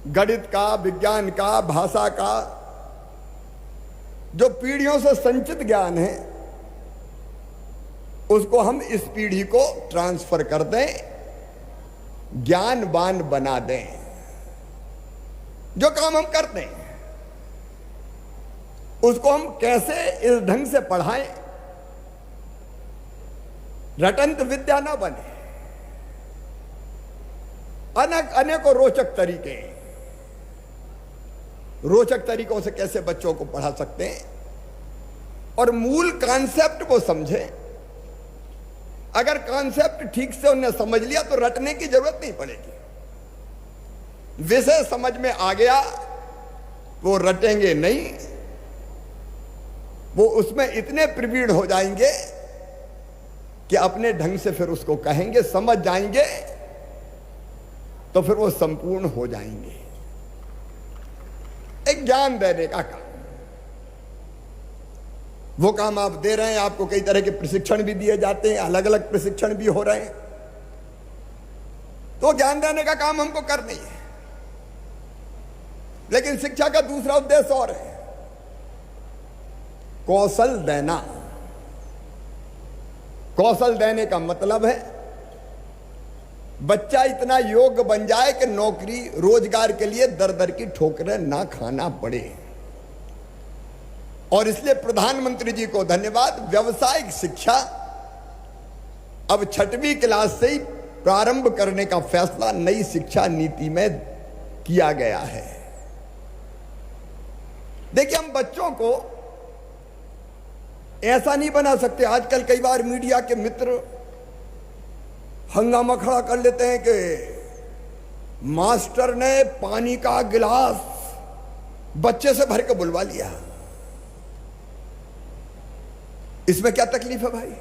गणित का, विज्ञान का, भाषा का, जो पीढ़ियों से संचित ज्ञान है उसको हम इस पीढ़ी को ट्रांसफर कर दें, ज्ञानवान बना दें। जो काम हम करते हैं उसको हम कैसे इस ढंग से पढ़ाएं, रटंत विद्या ना बने। अनेकों रोचक तरीके, रोचक तरीकों से कैसे बच्चों को पढ़ा सकते हैं और मूल कॉन्सेप्ट को समझें। अगर कॉन्सेप्ट ठीक से उन्हें समझ लिया तो रटने की जरूरत नहीं पड़ेगी। विषय समझ में आ गया, वो रटेंगे नहीं, वो उसमें इतने प्रवीण हो जाएंगे कि अपने ढंग से फिर उसको कहेंगे, समझ जाएंगे, तो फिर वो संपूर्ण हो जाएंगे। एक ज्ञान देने का काम, वो काम आप दे रहे हैं। आपको कई तरह के प्रशिक्षण भी दिए जाते हैं, अलग अलग प्रशिक्षण भी हो रहे हैं, तो ज्ञान देने का काम हमको करना ही है। लेकिन शिक्षा का दूसरा उद्देश्य और है, कौशल देना। कौशल देने का मतलब है बच्चा इतना योग्य बन जाए कि नौकरी रोजगार के लिए दर दर की ठोकरें ना खाना पड़े। और इसलिए प्रधानमंत्री जी को धन्यवाद। व्यावसायिक शिक्षा अब 6वीं क्लास से ही प्रारंभ करने का फैसला नई शिक्षा नीति में किया गया है। देखिए, हम बच्चों को ऐसा नहीं बना सकते। आजकल कई बार मीडिया के मित्र हंगामा खड़ा कर लेते हैं कि मास्टर ने पानी का गिलास बच्चे से भर के बुलवा लिया। इसमें क्या तकलीफ है भाई?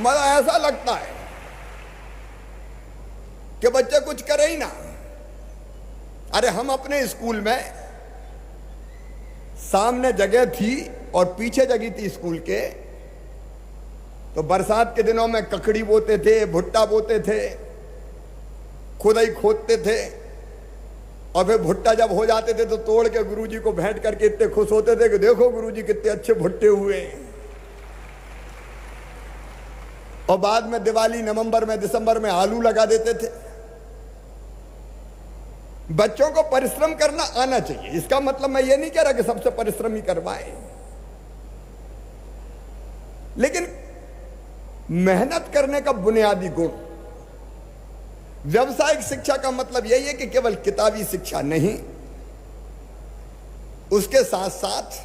मुझे ऐसा लगता है कि बच्चे कुछ करे ही ना। अरे हम अपने स्कूल में सामने जगह थी और पीछे जगह थी स्कूल के, तो बरसात के दिनों में ककड़ी बोते थे, भुट्टा बोते थे, खुदाई खोदते थे, और फिर भुट्टा जब हो जाते थे तो तोड़ के गुरुजी को भेंट करके इतने खुश होते थे कि देखो गुरुजी कितने अच्छे भुट्टे हुए। और बाद में दिवाली नवंबर में दिसंबर में आलू लगा देते थे। बच्चों को परिश्रम करना आना चाहिए। इसका मतलब मैं ये नहीं कह रहा कि सबसे परिश्रम ही करवाएं, लेकिन मेहनत करने का बुनियादी गुण। व्यावसायिक शिक्षा का मतलब यही है कि केवल किताबी शिक्षा नहीं, उसके साथ साथ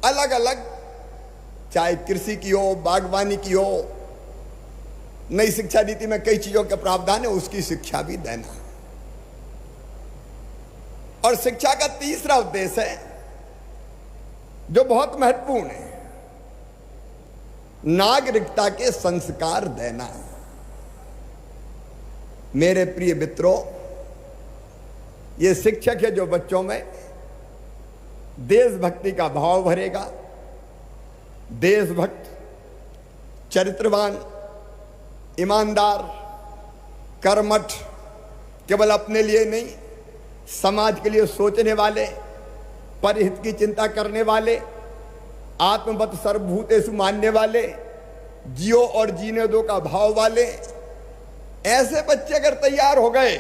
अलग अलग, चाहे कृषि की हो, बागवानी की हो, नई शिक्षा नीति में कई चीजों के प्रावधान है, उसकी शिक्षा भी देना। और शिक्षा का तीसरा उद्देश्य है जो बहुत महत्वपूर्ण है, नागरिकता के संस्कार देना। मेरे प्रिय मित्रों, ये शिक्षक है जो बच्चों में देशभक्ति का भाव भरेगा। देशभक्त, चरित्रवान, ईमानदार, कर्मठ, केवल अपने लिए नहीं, समाज के लिए सोचने वाले, परहित की चिंता करने वाले, आत्मवत सर्वभूतेषु मानने वाले, जियो और जीने दो का भाव वाले, ऐसे बच्चे अगर तैयार हो गए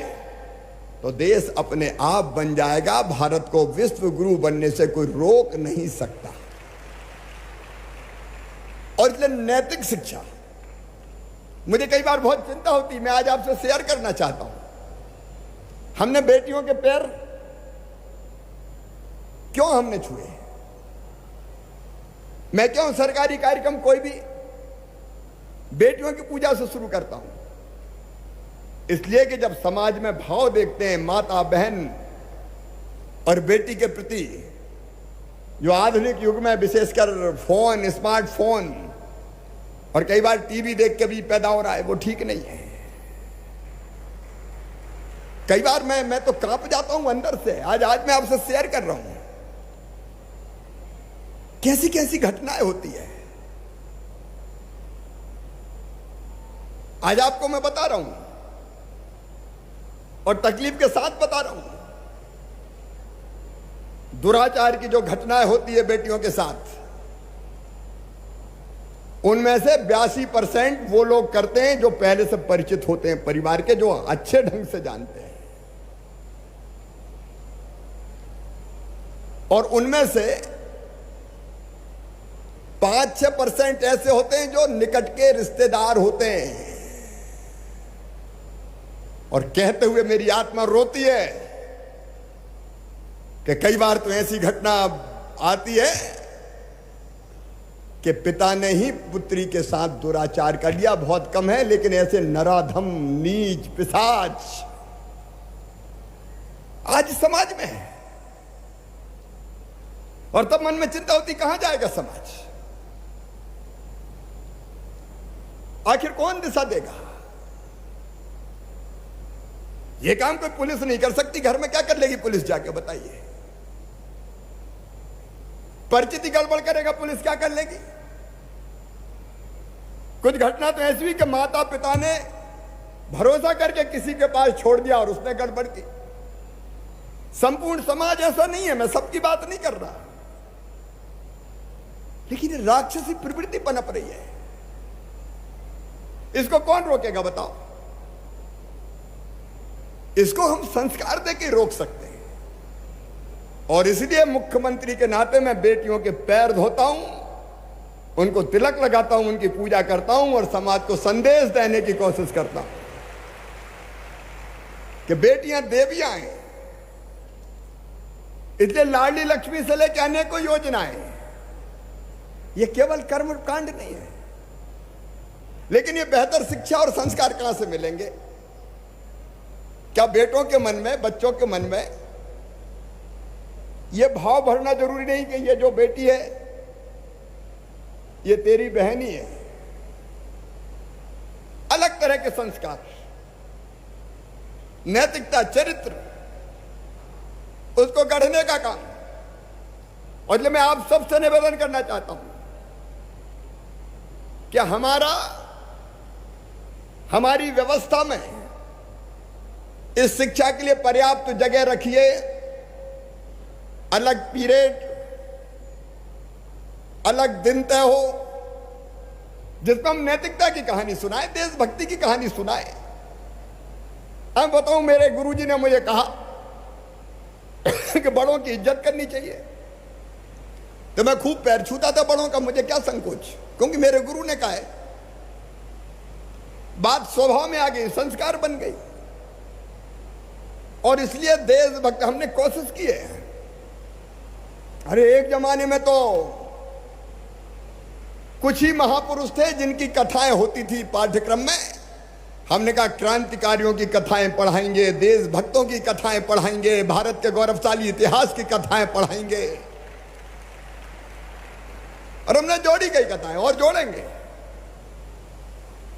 तो देश अपने आप बन जाएगा। भारत को विश्व गुरु बनने से कोई रोक नहीं सकता। और इसलिए नैतिक शिक्षा, मुझे कई बार बहुत चिंता होती, मैं आज आपसे शेयर करना चाहता हूं। हमने बेटियों के पैर क्यों हमने छुए? मैं क्यों सरकारी कार्यक्रम कोई भी बेटियों की पूजा से शुरू करता हूं? इसलिए कि जब समाज में भाव देखते हैं माता बहन और बेटी के प्रति, जो आधुनिक युग में विशेषकर फोन, स्मार्टफोन और कई बार टीवी देख के भी पैदा हो रहा है, वो ठीक नहीं है। कई बार मैं तो कांप जाता हूं अंदर से। आज मैं आपसे शेयर कर रहा हूं कैसी कैसी घटनाएं होती है। आज आपको मैं बता रहा हूं और तकलीफ के साथ बता रहा हूं, दुराचार की जो घटनाएं होती है बेटियों के साथ, उनमें से 82% वो लोग करते हैं जो पहले से परिचित होते हैं परिवार के, जो अच्छे ढंग से जानते हैं। और उनमें से 5-6% ऐसे होते हैं जो निकट के रिश्तेदार होते हैं। और कहते हुए मेरी आत्मा रोती है कि कई बार तो ऐसी घटना आती है कि पिता ने ही पुत्री के साथ दुराचार कर लिया। बहुत कम है, लेकिन ऐसे नराधम, नीच, पिशाच आज समाज में है। और तब मन में चिंता होती, कहां जाएगा समाज? आखिर कौन दिशा देगा? यह काम कोई पुलिस नहीं कर सकती। घर में क्या कर लेगी पुलिस जाके, बताइए? परिचिति गड़बड़ करेगा पुलिस, क्या कर लेगी? कुछ घटना तो ऐसी हुई कि माता पिता ने भरोसा करके किसी के पास छोड़ दिया और उसने गड़बड़ की। संपूर्ण समाज ऐसा नहीं है, मैं सबकी बात नहीं कर रहा, लेकिन राक्षसी प्रवृत्ति पनप रही है। इसको कौन रोकेगा, बताओ? इसको हम संस्कार देके रोक सकते हैं। और इसलिए मुख्यमंत्री के नाते मैं बेटियों के पैर धोता हूं, उनको तिलक लगाता हूं, उनकी पूजा करता हूं और समाज को संदेश देने की कोशिश करता हूं कि बेटियां देवियां हैं। इसलिए लाडली लक्ष्मी से लेकर अनेकों योजनाएं, ये केवल कर्म कांड नहीं है, लेकिन ये बेहतर शिक्षा और संस्कार कहां से मिलेंगे? क्या बेटों के मन में, बच्चों के मन में ये भाव भरना जरूरी नहीं कि ये जो बेटी है ये तेरी बहन ही है? अलग तरह के संस्कार, नैतिकता, चरित्र, उसको गढ़ने का काम। और इसलिए मैं आप सबसे निवेदन करना चाहता हूं कि हमारी व्यवस्था में इस शिक्षा के लिए पर्याप्त जगह रखिए, अलग पीरियड, अलग दिन तय हो जिसमें हम नैतिकता की कहानी सुनाए, देशभक्ति की कहानी सुनाए। मैं बताऊं, मेरे गुरुजी ने मुझे कहा कि बड़ों की इज्जत करनी चाहिए, तो मैं खूब पैर छूता था बड़ों का, मुझे क्या संकोच, क्योंकि मेरे गुरु ने कहा है। बात स्वभाव में आ गई, संस्कार बन गई। और इसलिए देशभक्त हमने कोशिश की है। अरे एक जमाने में तो कुछ ही महापुरुष थे जिनकी कथाएं होती थी पाठ्यक्रम में। हमने कहा क्रांतिकारियों की कथाएं पढ़ाएंगे, देशभक्तों की कथाएं पढ़ाएंगे, भारत के गौरवशाली इतिहास की कथाएं पढ़ाएंगे। और हमने जोड़ी कई कथाएं और जोड़ेंगे।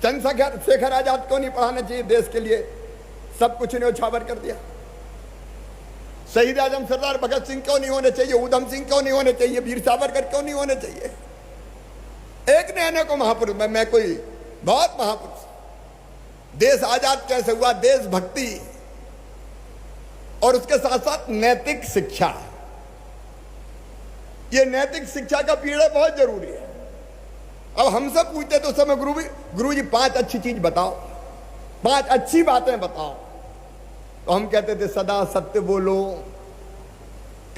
चंद्रशेखर आजाद को नहीं पढ़ाना चाहिए देश के लिए? सब कुछ न्योछावर कर दिया। शहीद आजम सरदार भगत सिंह क्यों नहीं होने चाहिए? उधम सिंह क्यों नहीं होने चाहिए? वीर सावरकर क्यों नहीं होने चाहिए? एक ने अनेकों महापुरुष, मैं कोई बहुत महापुरुष। देश आजाद कैसे हुआ? देशभक्ति और उसके साथ साथ नैतिक शिक्षा। ये नैतिक शिक्षा का पीड़ा बहुत जरूरी है। अब हमसे पूछते तो समय गुरु जी 5 अच्छी चीज बताओ, 5 अच्छी बातें बताओ। तो हम कहते थे सदा सत्य बोलो,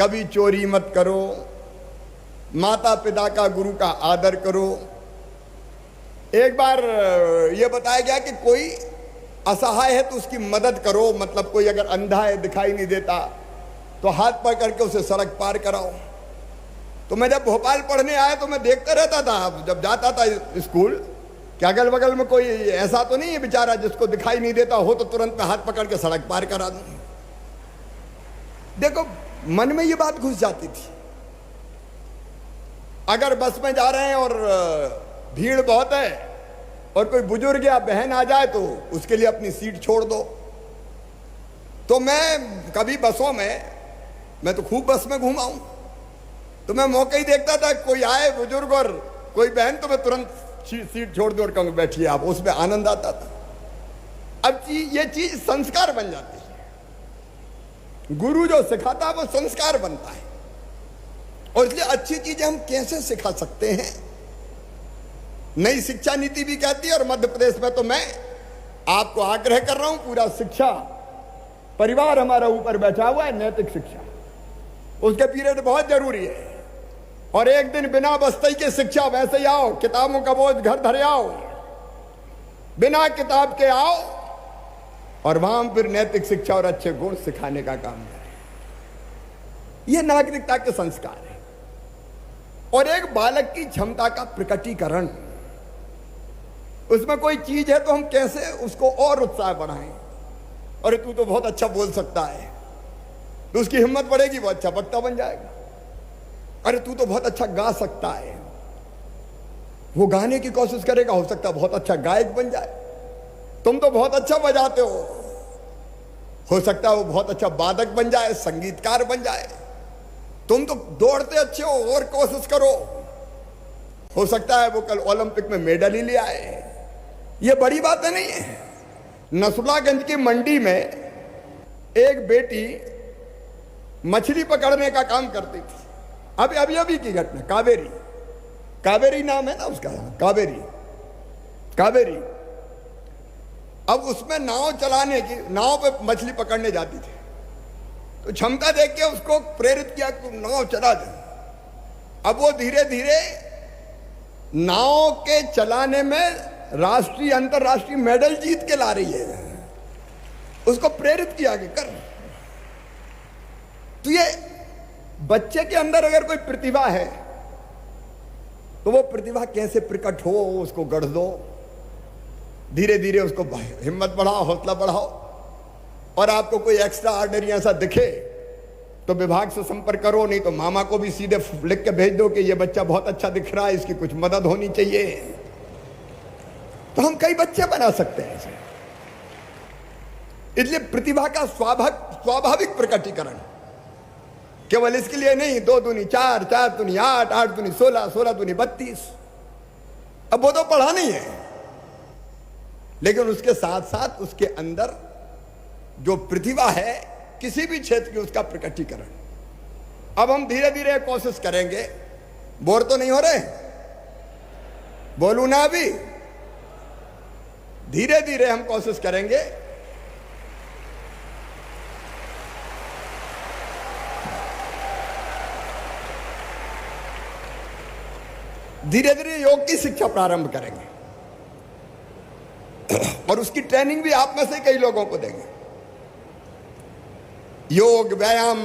कभी चोरी मत करो, माता पिता का, गुरु का आदर करो। एक बार यह बताया गया कि कोई असहाय है तो उसकी मदद करो, मतलब कोई अगर अंधा है, दिखाई नहीं देता, तो हाथ पकड़ के उसे सड़क पार कराओ। तो मैं जब भोपाल पढ़ने आया तो मैं देखता रहता था, जब जाता था स्कूल, कि अगल बगल में कोई ऐसा तो नहीं है बेचारा जिसको दिखाई नहीं देता हो, तो तुरंत मैं हाथ पकड़ के सड़क पार करा दूं। देखो, मन में ये बात घुस जाती थी। अगर बस में जा रहे हैं और भीड़ बहुत है और कोई बुजुर्ग या बहन आ जाए तो उसके लिए अपनी सीट छोड़ दो। तो मैं कभी बसों में, मैं तो खूब बस में घूमा हूं, तो मैं मौका ही देखता था, कोई आए बुजुर्ग और कोई बहन, तो मैं तुरंत सीट छोड़ दूं और कहूं बैठिए आप। उसमें आनंद आता था। अब ये चीज संस्कार बन जाती है। गुरु जो सिखाता है वो संस्कार बनता है। और इसलिए अच्छी चीजें हम कैसे सिखा सकते हैं? नई शिक्षा नीति भी कहती है, और मध्य प्रदेश में तो मैं आपको आग्रह कर रहा हूं, पूरा शिक्षा परिवार हमारा ऊपर बैठा हुआ है, नैतिक शिक्षा, उसके पीरियड बहुत जरूरी है। और एक दिन बिना बस्तई के शिक्षा वैसे ही आओ, किताबों का बोझ घर धरे आओ, बिना किताब के आओ, और वहां फिर नैतिक शिक्षा और अच्छे गुण सिखाने का काम करें। यह नागरिकता के संस्कार है। और एक बालक की क्षमता का प्रकटीकरण, उसमें कोई चीज है तो हम कैसे उसको और उत्साह बढ़ाएं। अरे तू तो बहुत अच्छा बोल सकता है, तो उसकी हिम्मत बढ़ेगी, वो अच्छा वक्ता बन जाएगा। अरे तू तो बहुत अच्छा गा सकता है, वो गाने की कोशिश करेगा, हो सकता है बहुत अच्छा गायक बन जाए। तुम तो बहुत अच्छा बजाते हो सकता है वो बहुत अच्छा वादक बन जाए, संगीतकार बन जाए। तुम तो दौड़ते अच्छे हो, और कोशिश करो, हो सकता है वो कल ओलंपिक में मेडल ही ले आए। ये बड़ी बातें नहीं है। नसरुल्लागंज की मंडी में एक बेटी मछली पकड़ने का काम करती थी। अभी की घटना, कावेरी नाम है ना उसका, कावेरी। अब उसमें नाव चलाने की, नाव पे मछली पकड़ने जाती थी। तो क्षमता देख के उसको प्रेरित किया कि नाव चला दे। अब वो धीरे धीरे नाव के चलाने में राष्ट्रीय अंतरराष्ट्रीय मेडल जीत के ला रही है। उसको प्रेरित किया कि कर। तो ये बच्चे के अंदर अगर कोई प्रतिभा है तो वो प्रतिभा कैसे प्रकट हो उसको गढ़ दो। धीरे धीरे उसको हिम्मत बढ़ाओ, हौसला बढ़ाओ। और आपको कोई एक्स्ट्रा ऑर्डिनरी ऐसा दिखे तो विभाग से संपर्क करो, नहीं तो मामा को भी सीधे लिख के भेज दो कि ये बच्चा बहुत अच्छा दिख रहा है, इसकी कुछ मदद होनी चाहिए। तो हम कई बच्चे बना सकते हैं इसे। इसलिए प्रतिभा का स्वाभाविक प्रकटीकरण केवल इसके लिए नहीं 2 दूनी 4, 4 दूनी 8, 8 दूनी 16, 16 दूनी 32। अब वो तो पढ़ा नहीं है, लेकिन उसके साथ साथ उसके अंदर जो प्रतिभा है किसी भी क्षेत्र की, उसका प्रकटीकरण। अब हम धीरे धीरे कोशिश करेंगे। बोर तो नहीं हो रहे? बोलू ना अभी? धीरे धीरे हम कोशिश करेंगे धीरे धीरे योग की शिक्षा प्रारंभ करेंगे और उसकी ट्रेनिंग भी आप में से कई लोगों को देंगे। योग, व्यायाम,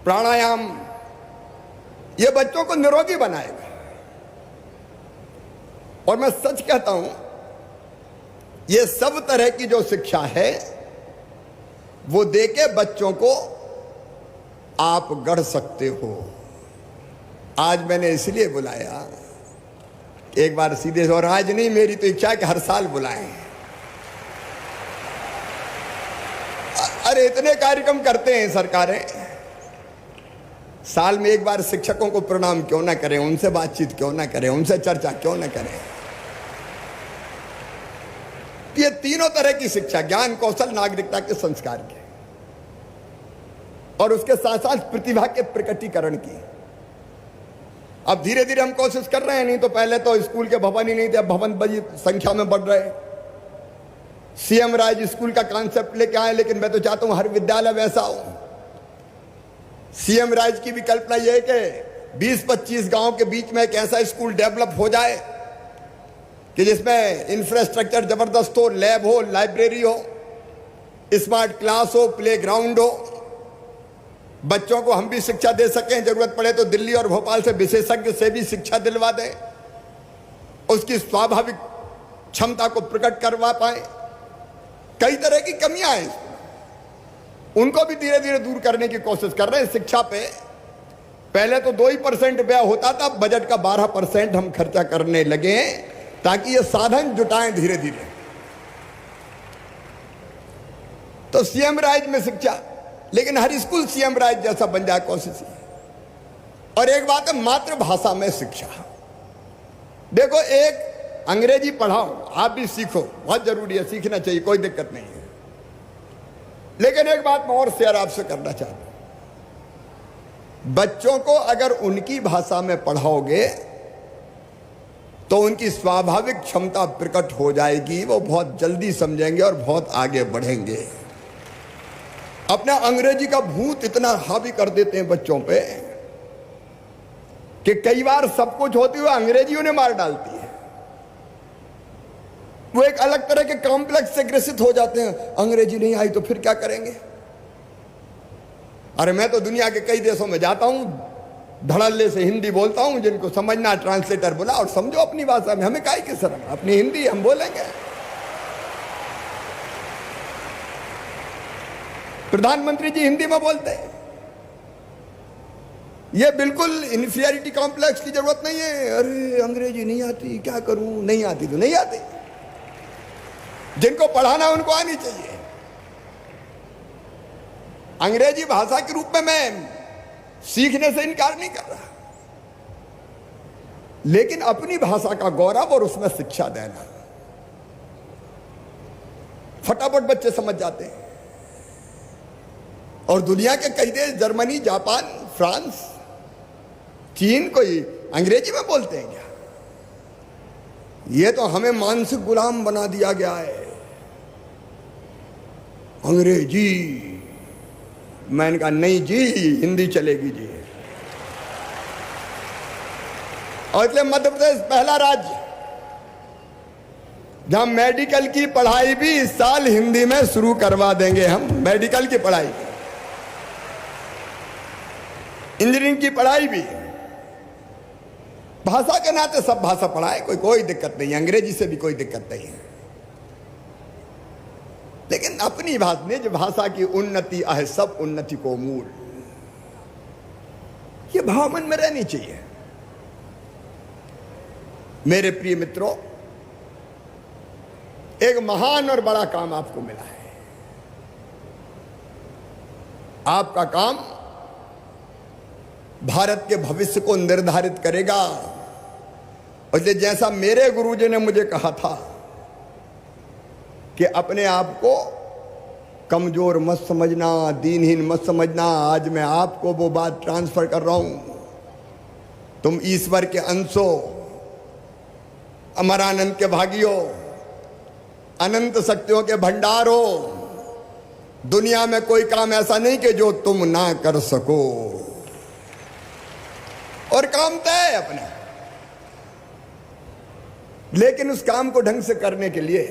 प्राणायाम ये बच्चों को निरोगी बनाएगा। और मैं सच कहता हूं, ये सब तरह की जो शिक्षा है वो देके बच्चों को आप गढ़ सकते हो। आज मैंने इसलिए बुलाया, एक बार सीधे, और आज नहीं, मेरी तो इच्छा है कि हर साल बुलाएं। अरे इतने कार्यक्रम करते हैं सरकारें, साल में एक बार शिक्षकों को प्रणाम क्यों ना करें, उनसे बातचीत क्यों ना करें, उनसे चर्चा क्यों ना करें। ये तीनों तरह की शिक्षा, ज्ञान, कौशल, नागरिकता के संस्कार के, और उसके साथ साथ प्रतिभा के प्रकटीकरण की। अब धीरे धीरे हम कोशिश कर रहे हैं। नहीं तो पहले तो स्कूल के भवन ही नहीं थे, अब भवन बड़ी संख्या में बढ़ रहे। सीएम राज स्कूल का कॉन्सेप्ट लेके आए, लेकिन मैं तो चाहता हूं हर विद्यालय वैसा हो। सीएम राज की भी कल्पना यह है कि 20-25 गांव के बीच में एक ऐसा स्कूल डेवलप हो जाए कि जिसमें इंफ्रास्ट्रक्चर जबरदस्त हो, लैब हो, लाइब्रेरी हो, स्मार्ट क्लास हो, प्ले ग्राउंड हो। बच्चों को हम भी शिक्षा दे सकें, जरूरत पड़े तो दिल्ली और भोपाल से विशेषज्ञ से भी शिक्षा दिलवा दें, उसकी स्वाभाविक क्षमता को प्रकट करवा पाए। कई तरह की कमियां हैं, उनको भी धीरे धीरे दूर करने की कोशिश कर रहे हैं। शिक्षा पे पहले तो 2% व्यय होता था, बजट का 12% हम खर्चा करने लगे ताकि ये साधन जुटाएं धीरे धीरे। तो सीएम राज में शिक्षा, लेकिन हर स्कूल सीएम राज जैसा बन जाए, कोशिश है। और एक बात है, मातृभाषा में शिक्षा। देखो, एक अंग्रेजी पढ़ाओ, आप भी सीखो, बहुत जरूरी है, सीखना चाहिए, कोई दिक्कत नहीं है। लेकिन एक बात मैं और शेयर आपसे करना चाहता हूं, बच्चों को अगर उनकी भाषा में पढ़ाओगे तो उनकी स्वाभाविक क्षमता प्रकट हो जाएगी, वो बहुत जल्दी समझेंगे और बहुत आगे बढ़ेंगे। अपना अंग्रेजी का भूत इतना हावी कर देते हैं बच्चों पे कि कई बार सब कुछ होती हुई अंग्रेजी उन्हें मार डालती है। वो एक अलग तरह के कॉम्प्लेक्स से ग्रसित हो जाते हैं, अंग्रेजी नहीं आई तो फिर क्या करेंगे। अरे मैं तो दुनिया के कई देशों में जाता हूं, धड़ल्ले से हिंदी बोलता हूं, जिनको समझना ट्रांसलेटर बोला और समझो अपनी भाषा में, हमें काहे की शर्म, अपनी हिंदी हम बोलेंगे। प्रधानमंत्री जी हिंदी में बोलते हैं। ये बिल्कुल इन्फीरियरिटी कॉम्प्लेक्स की जरूरत नहीं है। अरे अंग्रेजी नहीं आती, क्या करूं, नहीं आती तो नहीं आती। जिनको पढ़ाना उनको आनी चाहिए। अंग्रेजी भाषा के रूप में मैं सीखने से इनकार नहीं कर रहा, लेकिन अपनी भाषा का गौरव और उसमें शिक्षा देना, फटाफट बच्चे समझ जाते हैं। और दुनिया के कई देश, जर्मनी, जापान, फ्रांस, चीन, कोई अंग्रेजी में बोलते हैं क्या? ये तो हमें मानसिक गुलाम बना दिया गया है। अंग्रेजी मैंने कहा नहीं जी, हिंदी चलेगी जी। और इसलिए मध्य प्रदेश पहला राज्य जहां मेडिकल की पढ़ाई भी इस साल हिंदी में शुरू करवा देंगे हम। मेडिकल की पढ़ाई, इंजीनियरिंग की पढ़ाई भी। भाषा के नाते सब भाषा पढ़ाए, कोई दिक्कत नहीं, अंग्रेजी से भी कोई दिक्कत नहीं है, लेकिन अपनी भाषा, निज भाषा की उन्नति है सब उन्नति को मूल। ये भाव मन में रहनी चाहिए। मेरे प्रिय मित्रों, एक महान और बड़ा काम आपको मिला है। आपका काम भारत के भविष्य को निर्धारित करेगा। और जैसा मेरे गुरुजी ने मुझे कहा था कि अपने आप को कमजोर मत समझना, दीनहीन मत समझना, आज मैं आपको वो बात ट्रांसफर कर रहा हूं। तुम ईश्वर के अंश हो, अमरानंद के भागी हो, अनंत शक्तियों के भंडार हो। दुनिया में कोई काम ऐसा नहीं कि जो तुम ना कर सको, और काम तय है अपने। लेकिन उस काम को ढंग से करने के लिए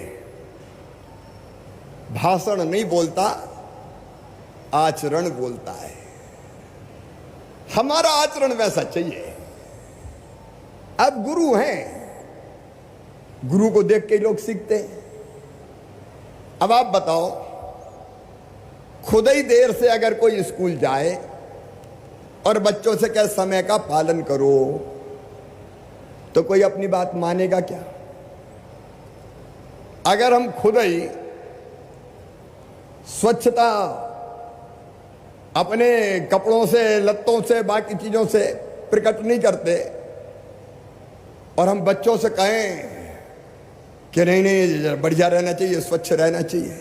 भाषण नहीं बोलता, आचरण बोलता है। हमारा आचरण वैसा चाहिए। अब गुरु हैं, गुरु को देख के लोग सीखते हैं। अब आप बताओ, खुद ही देर से अगर कोई स्कूल जाए और बच्चों से कहे समय का पालन करो, तो कोई अपनी बात मानेगा क्या? अगर हम खुद ही स्वच्छता अपने कपड़ों से, लत्तों से, बाकी चीजों से प्रकट नहीं करते, और हम बच्चों से कहें कि नहीं नहीं बढ़िया रहना चाहिए, स्वच्छ रहना चाहिए,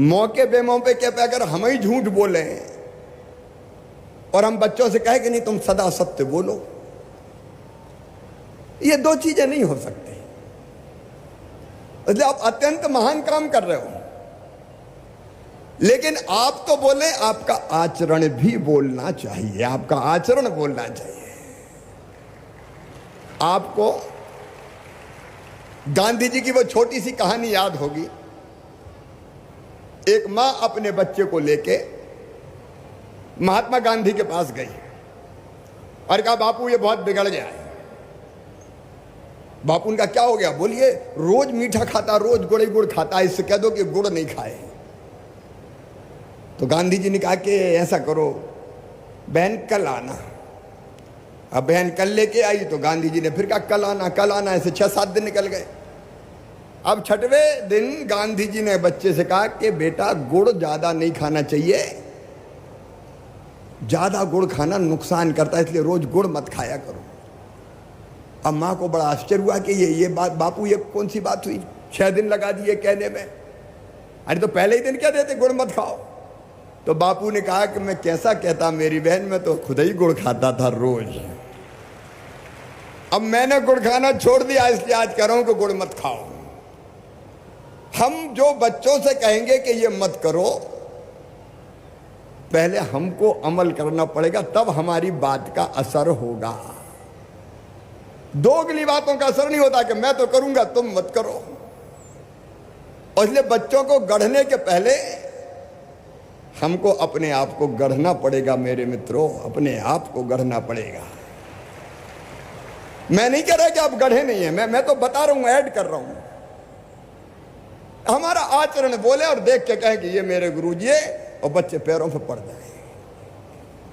मौके बेमौके पे अगर हम ही झूठ बोले और हम बच्चों से कहें कि नहीं तुम सदा सत्य बोलो, ये दो चीजें नहीं हो सकती। इसलिए आप अत्यंत महान काम कर रहे हो, लेकिन आप तो बोले, आपका आचरण भी बोलना चाहिए। आपका आचरण बोलना चाहिए। आपको गांधी जी की वो छोटी सी कहानी याद होगी। एक मां अपने बच्चे को लेके महात्मा गांधी के पास गई और कहा बापू ये बहुत बिगड़ गया है। बापू उनका क्या हो गया? बोलिए रोज मीठा खाता, रोज गुड़ खाता, इससे कह दो कि गुड़ नहीं खाए। तो गांधी जी ने कहा कि ऐसा करो बहन कल आना। अब बहन कल लेके आई तो गांधी जी ने फिर कहा कल आना, ऐसे 6-7 दिन निकल गए। अब 6वें दिन गांधी जी ने बच्चे से कहा कि बेटा गुड़ ज्यादा नहीं खाना चाहिए, ज्यादा गुड़ खाना नुकसान करता है, इसलिए रोज गुड़ मत खाया करो। अब मां को बड़ा आश्चर्य हुआ कि ये बात बापू ये कौन सी बात हुई, 6 दिन लगा दिए कहने में। अरे तो पहले ही दिन क्या देते गुड़ मत खाओ। तो बापू ने कहा कि मैं कैसा कहता मेरी बहन, मैं तो खुद ही गुड़ खाता था रोज। अब मैंने गुड़ खाना छोड़ दिया, इसलिए आज कह रहा हूं कि गुड़ मत खाओ। हम जो बच्चों से कहेंगे कि ये मत करो, पहले हमको अमल करना पड़ेगा, तब हमारी बात का असर होगा। दोगली बातों का असर नहीं होता कि मैं तो करूंगा तुम मत करो। और इसलिए बच्चों को गढ़ने के पहले हमको अपने आप को गढ़ना पड़ेगा। मेरे मित्रों, अपने आप को गढ़ना पड़ेगा। मैं नहीं कह रहा कि आप गढ़े नहीं है, मैं तो बता रहा हूं, ऐड कर रहा हूं। हमारा आचरण बोले और देख के कहे कि ये मेरे गुरु जी है, और बच्चे पैरों पे पड़ जाए,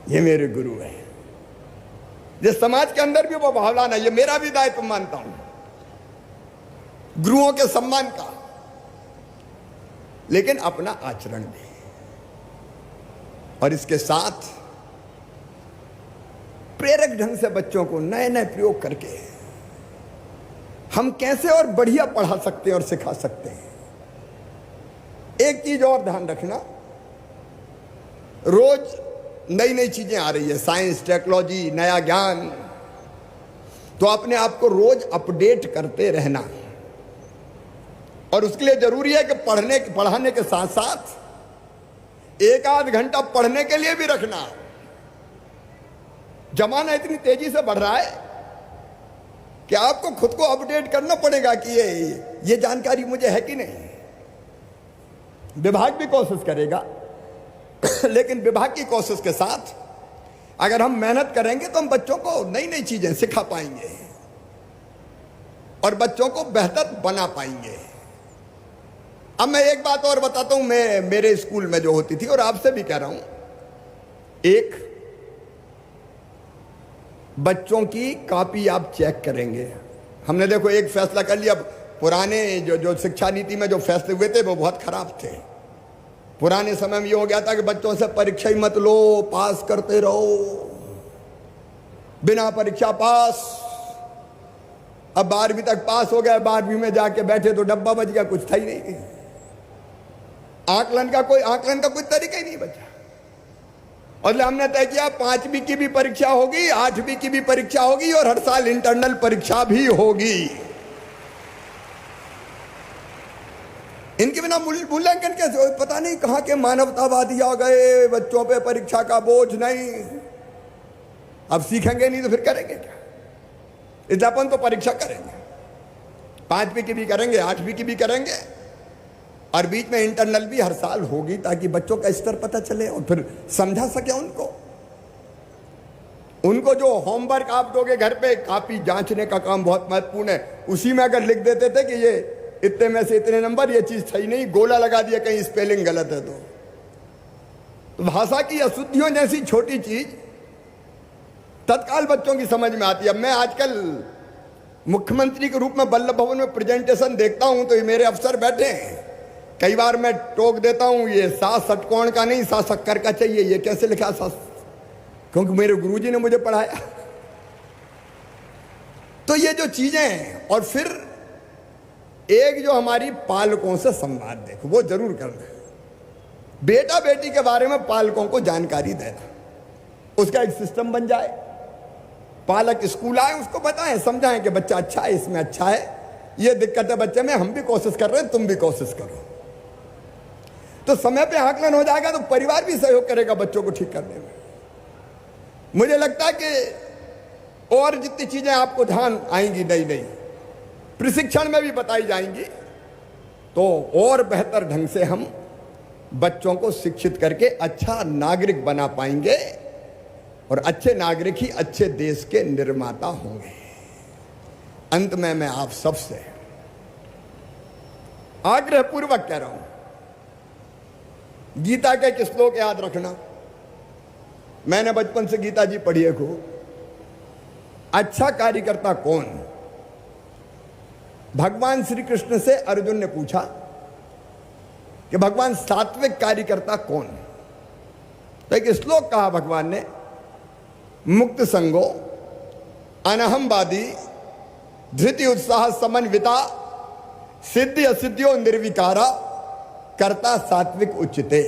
ये मेरे गुरु है। जिस समाज के अंदर भी वो भाव लाना, ये मेरा भी दायित्व मानता हूं, गुरुओं के सम्मान का, लेकिन अपना आचरण भी। और इसके साथ प्रेरक ढंग से बच्चों को नए नए प्रयोग करके हम कैसे और बढ़िया पढ़ा सकते हैं और सिखा सकते हैं। एक चीज और ध्यान रखना, रोज नई नई चीजें आ रही है, साइंस, टेक्नोलॉजी, नया ज्ञान, तो अपने आप को रोज अपडेट करते रहना। और उसके लिए जरूरी है कि पढ़ाने के साथ साथ एक आध घंटा पढ़ने के लिए भी रखना। जमाना इतनी तेजी से बढ़ रहा है कि आपको खुद को अपडेट करना पड़ेगा कि ये जानकारी मुझे है कि नहीं। विभाग भी कोशिश करेगा, लेकिन विभाग की कोशिश के साथ अगर हम मेहनत करेंगे तो हम बच्चों को नई नई चीजें सिखा पाएंगे और बच्चों को बेहतर बना पाएंगे। अब मैं एक बात और बताता हूं, मैं मेरे स्कूल में जो होती थी और आपसे भी कह रहा हूं, एक बच्चों की कॉपी आप चेक करेंगे। हमने देखो एक फैसला कर लिया, पुराने जो शिक्षा नीति में जो फैसले हुए थे वो बहुत खराब थे। पुराने समय में ये हो गया था कि बच्चों से परीक्षा ही मत लो, पास करते रहो, बिना परीक्षा पास। अब 12वीं तक पास हो गया, 12वीं में जाके बैठे तो डब्बा बच गया, कुछ था ही नहीं। आकलन का कोई तरीका ही नहीं बचा। और हमने तय किया 5वीं की भी परीक्षा होगी, 8वीं की भी परीक्षा होगी और हर साल इंटरनल परीक्षा भी होगी। इनके बिना मूल्यांकन कैसे हो? पता नहीं कहां के मानवतावादी आ गए, बच्चों पे परीक्षा का बोझ नहीं। अब सीखेंगे नहीं तो फिर करेंगे क्या? इसलिए अपन तो परीक्षा करेंगे, 5वीं की भी करेंगे, 8वीं की भी करेंगे और बीच में इंटरनल भी हर साल होगी, ताकि बच्चों का स्तर पता चले और फिर समझा सके उनको जो होमवर्क आप दोगे घर पे, कॉपी जांचने का काम बहुत महत्वपूर्ण है। उसी में अगर लिख देते थे कि ये इतने में से इतने नंबर, ये चीज सही नहीं, गोला लगा दिया कहीं स्पेलिंग गलत है तो भाषा की अशुद्धियों जैसी छोटी चीज तत्काल बच्चों की समझ में आती है। अब मैं आजकल मुख्यमंत्री के रूप में वल्लभ भवन में प्रेजेंटेशन देखता हूं तो ये मेरे अफसर बैठे हैं, कई बार मैं टोक देता हूं, ये 7 षटकोण का नहीं 7 शक्कर का चाहिए। ये कैसे लिखा 7? क्योंकि मेरे गुरुजी ने मुझे पढ़ाया। तो ये जो चीजें हैं, और फिर एक जो हमारी पालकों से संवाद देखो, वो जरूर करना है। बेटा बेटी के बारे में पालकों को जानकारी देना, उसका एक सिस्टम बन जाए। पालक स्कूल आए, उसको बताएं, समझाएं कि बच्चा अच्छा है, इसमें अच्छा है, ये दिक्कत है बच्चे में, हम भी कोशिश कर रहे हैं, तुम भी कोशिश करो। तो समय पे आकलन हो जाएगा तो परिवार भी सहयोग करेगा बच्चों को ठीक करने में। मुझे लगता है कि और जितनी चीजें आपको ध्यान आएंगी नई नई प्रशिक्षण में भी बताई जाएंगी, तो और बेहतर ढंग से हम बच्चों को शिक्षित करके अच्छा नागरिक बना पाएंगे और अच्छे नागरिक ही अच्छे देश के निर्माता होंगे। अंत में मैं आप सबसे आग्रह पूर्वक कह रहा हूं, गीता के एक श्लोक याद रखना। मैंने बचपन से गीता जी पढ़ी है खूब। अच्छा कार्यकर्ता कौन? भगवान श्री कृष्ण से अर्जुन ने पूछा कि भगवान सात्विक कार्यकर्ता कौन? तो एक श्लोक कहा भगवान ने, मुक्त संगो अनहमवादी धृति उत्साह समन्विता सिद्धि असिद्धियों निर्विकारा कर्ता सात्विक उच्चते।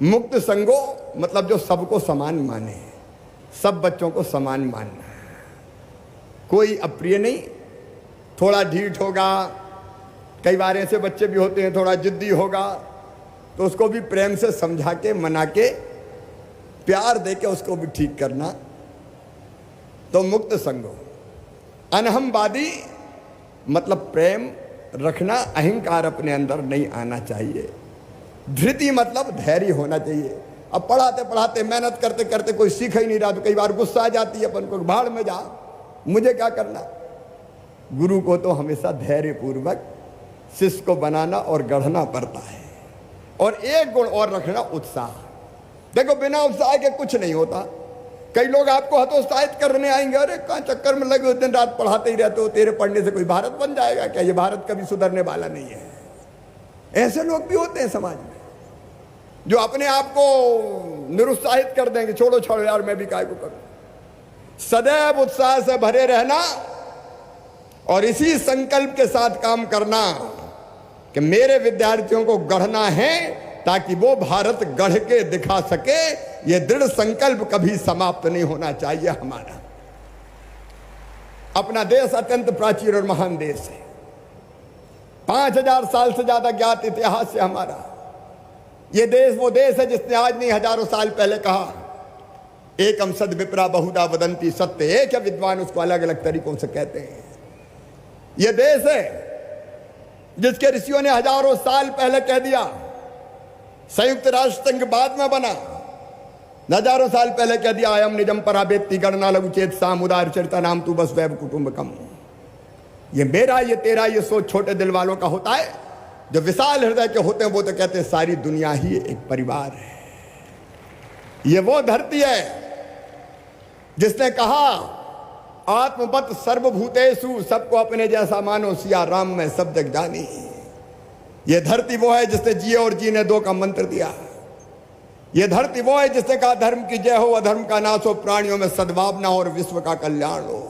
मुक्त संगो मतलब जो सबको समान माने, सब बच्चों को समान मानना, कोई अप्रिय नहीं। थोड़ा ढीठ होगा, कई बार ऐसे बच्चे भी होते हैं, थोड़ा जिद्दी होगा, तो उसको भी प्रेम से समझा के, मना के, प्यार दे के उसको भी ठीक करना। तो मुक्त संगो। अनहमवादी मतलब प्रेम रखना, अहंकार अपने अंदर नहीं आना चाहिए। धृति मतलब धैर्य होना चाहिए। अब पढ़ाते पढ़ाते मेहनत करते करते कोई सीख ही नहीं रहा तो कई बार गुस्सा आ जाती है अपन को, भाड़ में जा, मुझे क्या करना। गुरु को तो हमेशा धैर्य पूर्वक शिष्य को बनाना और गढ़ना पड़ता है। और एक गुण और रखना, उत्साह। देखो बिना उत्साह के कुछ नहीं होता। कई लोग आपको हतोत्साहित करने आएंगे, अरे कहाँ चक्कर में लगे हो, दिन रात पढ़ाते ही रहते हो, तेरे पढ़ने से कोई भारत बन जाएगा क्या? ये भारत कभी सुधरने वाला नहीं है। ऐसे लोग भी होते हैं समाज में जो अपने आप को निरुत्साहित कर देंगे, छोड़ो छोड़ो यार मैं भी काय को करूं। सदैव उत्साह से भरे रहना और इसी संकल्प के साथ काम करना कि मेरे विद्यार्थियों को गढ़ना है ताकि वो भारत गढ़ के दिखा सके। ये दृढ़ संकल्प कभी समाप्त नहीं होना चाहिए हमारा। अपना देश अत्यंत प्राचीन और महान देश है। 5000 साल से ज्यादा ज्ञात इतिहास है हमारा। ये देश वो देश है जिसने आज नहीं हजारों साल पहले कहा, एकम सद विप्रा बहुधा वदंती सत्य। एक है विद्वान, उसको अलग अलग तरीकों से कहते हैं। ये देश है जिसके ऋषियों ने हजारों साल पहले कह दिया। संयुक्त राष्ट्र संघ बाद में बना, हजारों साल पहले कह दिया, अयम निजम पराबेत्ति गणना लघु चेत सामुदार चरिता नाम तू बस वैव कुटुंबकम। ये मेरा, ये तेरा, ये सोच छोटे दिल वालों का होता है। जो विशाल हृदय के होते हैं वो तो कहते हैं सारी दुनिया ही एक परिवार है। ये वो धरती है जिसने कहा आत्मवत सर्वभूतेषु, सबको अपने जैसा मानो, सिया राम में सब जग जानी। ये धरती वो है जिसने जिए और जीने दो का मंत्र दिया। ये धरती वो है जिसने कहा धर्म की जय हो, अधर्म का नाश हो, प्राणियों में सद्भावना हो और विश्व का कल्याण हो।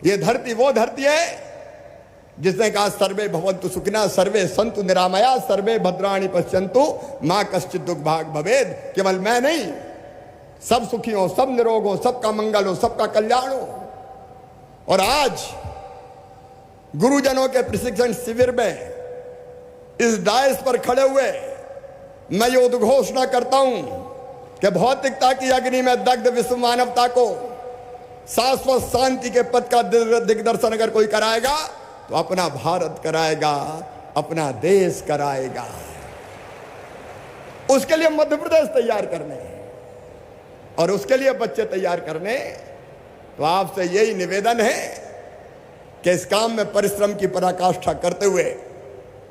ये धरती वो धरती है जिसने कहा सर्वे भवन्तु सुखिनः, सर्वे सन्तु निरामया, सर्वे भद्राणि पश्यन्तु मां कश्चित् दुख भाग भवेद। केवल मैं नहीं, सब सुखी हो, सब निरोग हो, सबका मंगल हो, सबका कल्याण हो। और आज गुरुजनों के प्रशिक्षण शिविर में इस डायस पर खड़े हुए मैं ये उद्घोषणा करता हूं कि भौतिकता की अग्नि में दग्ध विश्व मानवता को शाश्वत शांति के पथ का दिग्दर्शन अगर कोई कराएगा तो अपना भारत कराएगा, अपना देश कराएगा। उसके लिए मध्य प्रदेश तैयार करने और उसके लिए बच्चे तैयार करने। तो आपसे यही निवेदन है कि इस काम में परिश्रम की पराकाष्ठा करते हुए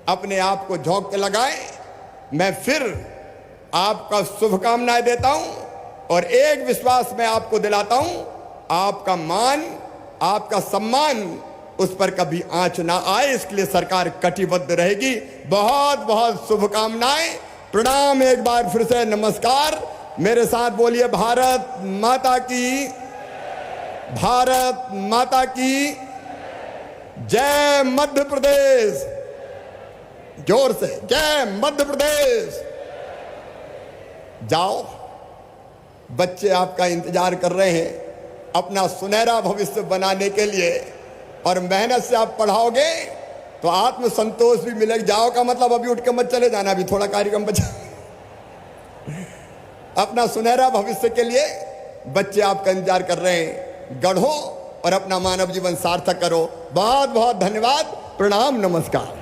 अपने आप को झोंक के लगाएं। मैं फिर आपका शुभकामनाएं देता हूं और एक विश्वास मैं आपको दिलाता हूं, आपका मान, आपका सम्मान, उस पर कभी आंच ना आए, इसके लिए सरकार कटिबद्ध रहेगी। बहुत बहुत शुभकामनाएं, प्रणाम। एक बार फिर से नमस्कार। मेरे साथ बोलिए भारत माता की, भारत माता की जय। मध्य प्रदेश, जोर से जय मध्य प्रदेश। जाओ, बच्चे आपका इंतजार कर रहे हैं अपना सुनहरा भविष्य बनाने के लिए, और मेहनत से आप पढ़ाओगे तो आत्म संतोष भी मिलेगा। जाओ का मतलब अभी उठ के मत चले जाना, अभी थोड़ा कार्यक्रम बचा। अपना सुनहरा भविष्य के लिए बच्चे आपका इंतजार कर रहे हैं। गढ़ो और अपना मानव जीवन सार्थक करो। बहुत बहुत धन्यवाद, प्रणाम, नमस्कार।